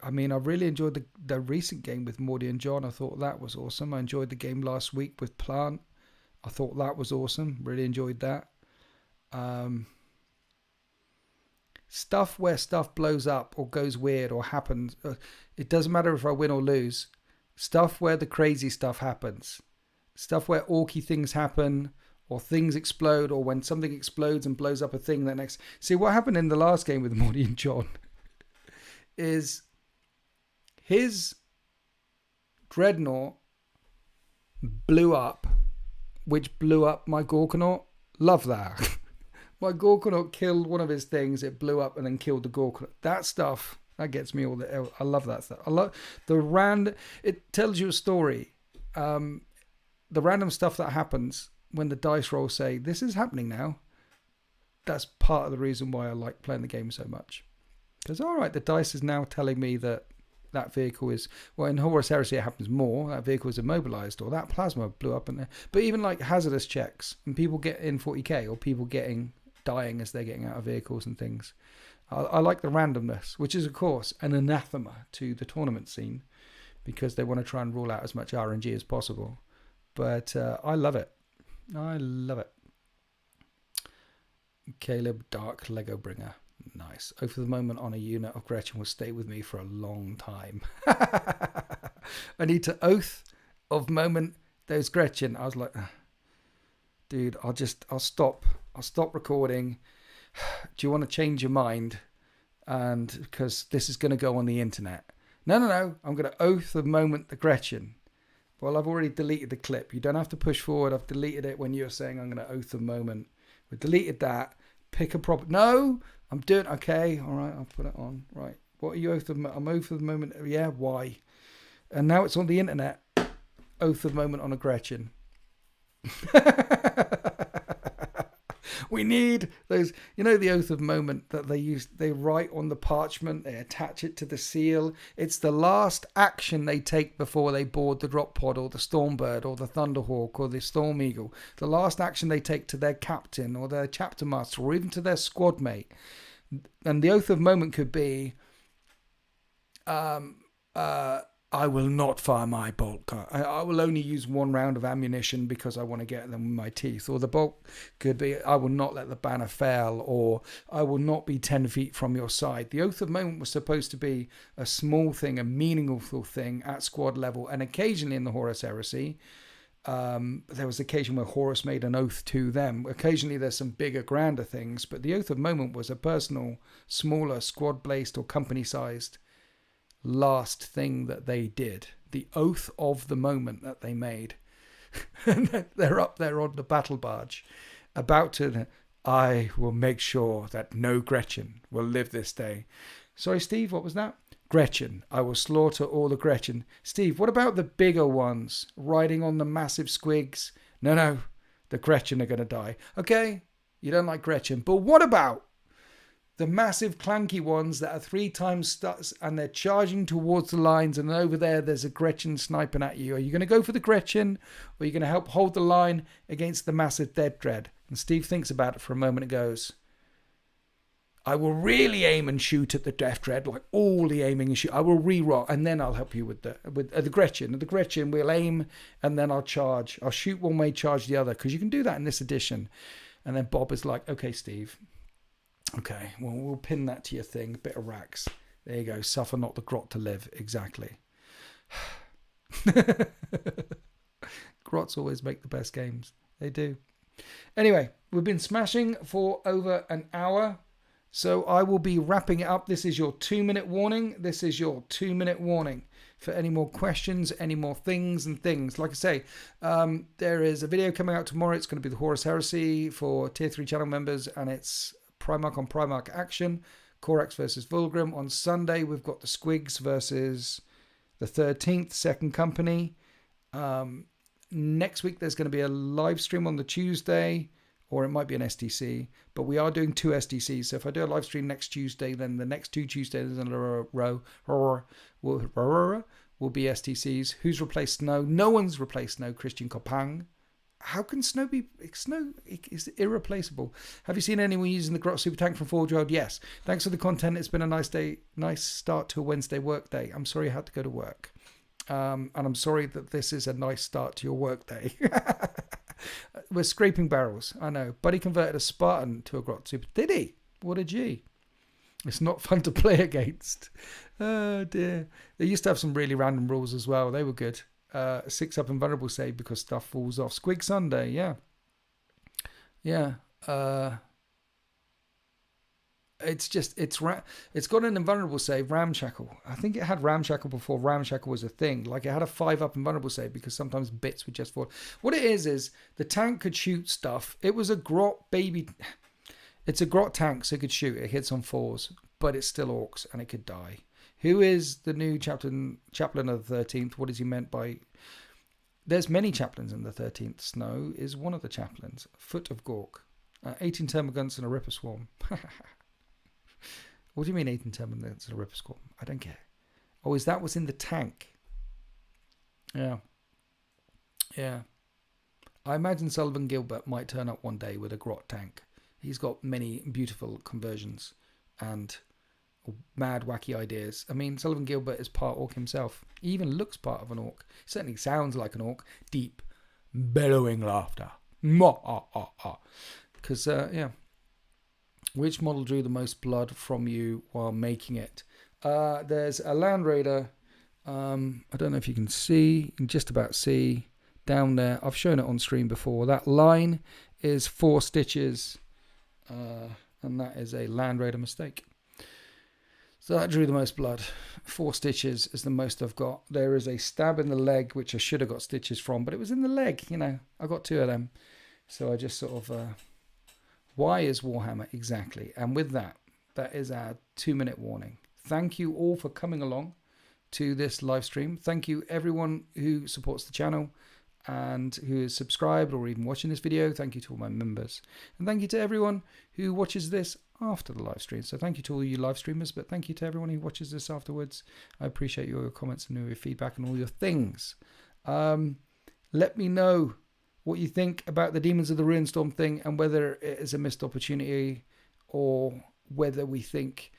I mean, I really enjoyed the recent game with Morty and John. I thought that was awesome. I enjoyed the game last week with Plant. I thought that was awesome. Really enjoyed that. Stuff where stuff blows up or goes weird or happens. It doesn't matter if I win or lose. Stuff where the crazy stuff happens. Stuff where orky things happen, or things explode, or when something explodes and blows up a thing that next. See, what happened in the last game with Morty and John is his dreadnought blew up, which blew up my Gorkanaut. Love that. My Gorkanaut killed one of his things, it blew up and then killed the Gorkanaut. That stuff, that gets me all the... I love that stuff. I love the it tells you a story. The random stuff that happens when the dice rolls say, this is happening now. That's part of the reason why I like playing the game so much. Because, all right, the dice is now telling me that vehicle is... Well, in Horus Heresy, it happens more. That vehicle is immobilized, or that plasma blew up in there. But even like hazardous checks, and people get in 40k, or people dying as they're getting out of vehicles and things. I like the randomness, which is, of course, an anathema to the tournament scene, because they want to try and rule out as much RNG as possible. But I love it. I love it. Caleb, Dark Lego Bringer. Nice. Oh, for the moment on a unit of Gretchen will stay with me for a long time. I need to oath of moment those Gretchen. I was like, dude, I'll stop recording. Do you want to change your mind? And because this is going to go on the internet. No. I'm going to oath of moment the Gretchen. Well, I've already deleted the clip. You don't have to push forward. I've deleted it when you're saying I'm going to oath of moment. We deleted that. Pick a proper... No, I'm doing... Okay, all right, I'll put it on. Right. What are you oath of... I'm oath of the moment. Yeah, why? And now it's on the internet. Oath of moment on a Gretchen. We need those... You know the oath of moment that they write on the parchment. They attach it to the seal. It's the last action they take before they board the drop pod or the Stormbird or the Thunderhawk or the Storm Eagle. The last action they take to their captain or their chapter master or even to their squad mate. And the oath of moment could be... I will not fire my bolt. I will only use one round of ammunition because I want to get them with my teeth. Or the bolt could be, I will not let the banner fail, or I will not be 10 feet from your side. The oath of moment was supposed to be a small thing, a meaningful thing at squad level. And occasionally in the Horus Heresy, there was occasion where Horus made an oath to them. Occasionally there's some bigger, grander things, but the oath of moment was a personal, smaller, squad-based or company-sized last thing that they did, the oath of the moment that they made. And they're up there on the battle barge about to... I will make sure that no Gretchen will live this day. Sorry, Steve, what was that? Gretchen. I will slaughter all the Gretchen. Steve, what about the bigger ones riding on the massive squigs? No, the Gretchen are going to die. Okay, you don't like Gretchen, but what about the massive clanky ones that are 3 times studs, and they're charging towards the lines, and over there's a Gretchen sniping at you. Are you going to go for the Gretchen, or are you going to help hold the line against the massive Death Dread? And Steve thinks about it for a moment and goes, I will really aim and shoot at the Death Dread, like all the aiming and shoot. I will re-roll, and then I'll help you with the Gretchen. At the Gretchen, we'll aim, and then I'll charge. I'll shoot one way, charge the other, because you can do that in this edition. And then Bob is like, okay, Steve. Okay, well, we'll pin that to your thing. A bit of racks. There you go. Suffer not the grot to live. Exactly. Grots always make the best games. They do. Anyway, we've been smashing for over an hour. So I will be wrapping it up. This is your 2-minute warning. This is your 2-minute warning. For any more questions, any more things. Like I say, there is a video coming out tomorrow. It's going to be the Horus Heresy for Tier 3 channel members, and it's Primarch on Primarch action. Corax versus Vulgrim. On Sunday, we've got the Squigs versus the 13th, Second Company. Next week, there's going to be a live stream on the Tuesday, or it might be an STC, but we are doing 2 STCs. So if I do a live stream next Tuesday, then the next 2 Tuesdays in a row will be STCs. Who's replaced Snow? No one's replaced Snow. Christian Kopang. How can Snow be... Snow is irreplaceable. Have you seen anyone using the Grot Super Tank from Forge World? Yes. Thanks for the content. It's been a nice day, nice start to a Wednesday work day. I'm sorry you had to go to work. And I'm sorry that this is a nice start to your work day. We're scraping barrels, I know. Buddy converted a Spartan to a Grot Super. Did he? What a G. It's not fun to play against. Oh dear. They used to have some really random rules as well. They were good. 6-up invulnerable save because stuff falls off. Squig Sunday, yeah. Yeah. It's got an invulnerable save, Ramshackle. I think it had Ramshackle before Ramshackle was a thing. Like it had a 5-up invulnerable save because sometimes bits would just fall. What it is the tank could shoot stuff. It was a Grot baby. It's a Grot tank, so it could shoot. It hits on 4s, but it's still orcs and it could die. Who is the new chaplain of the 13th? What is he meant by... There's many chaplains in the 13th. Snow is one of the chaplains. Foot of Gork. 18 termagants and a Ripper Swarm. What do you mean 18 termagants and a Ripper Swarm? I don't care. Oh, is that what's in the tank? Yeah. Yeah. I imagine Sullivan Gilbert might turn up one day with a Grot tank. He's got many beautiful conversions and mad, wacky ideas. I mean, Sullivan Gilbert is part orc himself. He even looks part of an orc. He certainly sounds like an orc. Deep, bellowing laughter. Because, yeah. Which model drew the most blood from you while making it? There's a Land Raider. I don't know if you can see. You can just about see down there. I've shown it on stream before. That line is 4 stitches. And that is a Land Raider mistake. So that drew the most blood. 4 stitches is the most I've got. There is a stab in the leg, which I should have got stitches from, but it was in the leg, you know. I got 2 of them. So I just sort of... Why is Warhammer? Exactly. And with that, that is our 2-minute warning. Thank you all for coming along to this live stream. Thank you everyone who supports the channel and who is subscribed or even watching this video. Thank you to all my members. And thank you to everyone who watches this after the live stream. So thank you to all you live streamers, but thank you to everyone who watches this afterwards. I appreciate your comments and your feedback and all your things. Let me know what you think about the Demons of the Ruinstorm thing and whether it is a missed opportunity or whether we think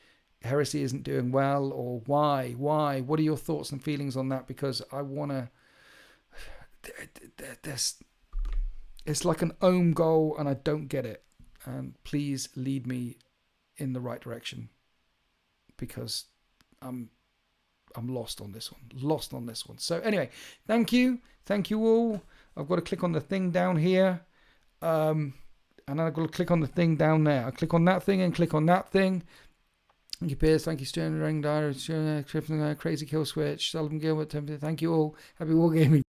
Heresy isn't doing well or why. What are your thoughts and feelings on that? Because I want to... It's like an own goal and I don't get it. And please lead me in the right direction because I'm lost on this one. So anyway, thank you all. I've got to click on the thing down here, and then I've got to click on the thing down there. I click on that thing and click on that thing. Thank you, Pierce. Thank you, Stern, Ring, Dire, Crazy Kill Switch, Sullivan Gilbert. Thank you all. Happy wargaming.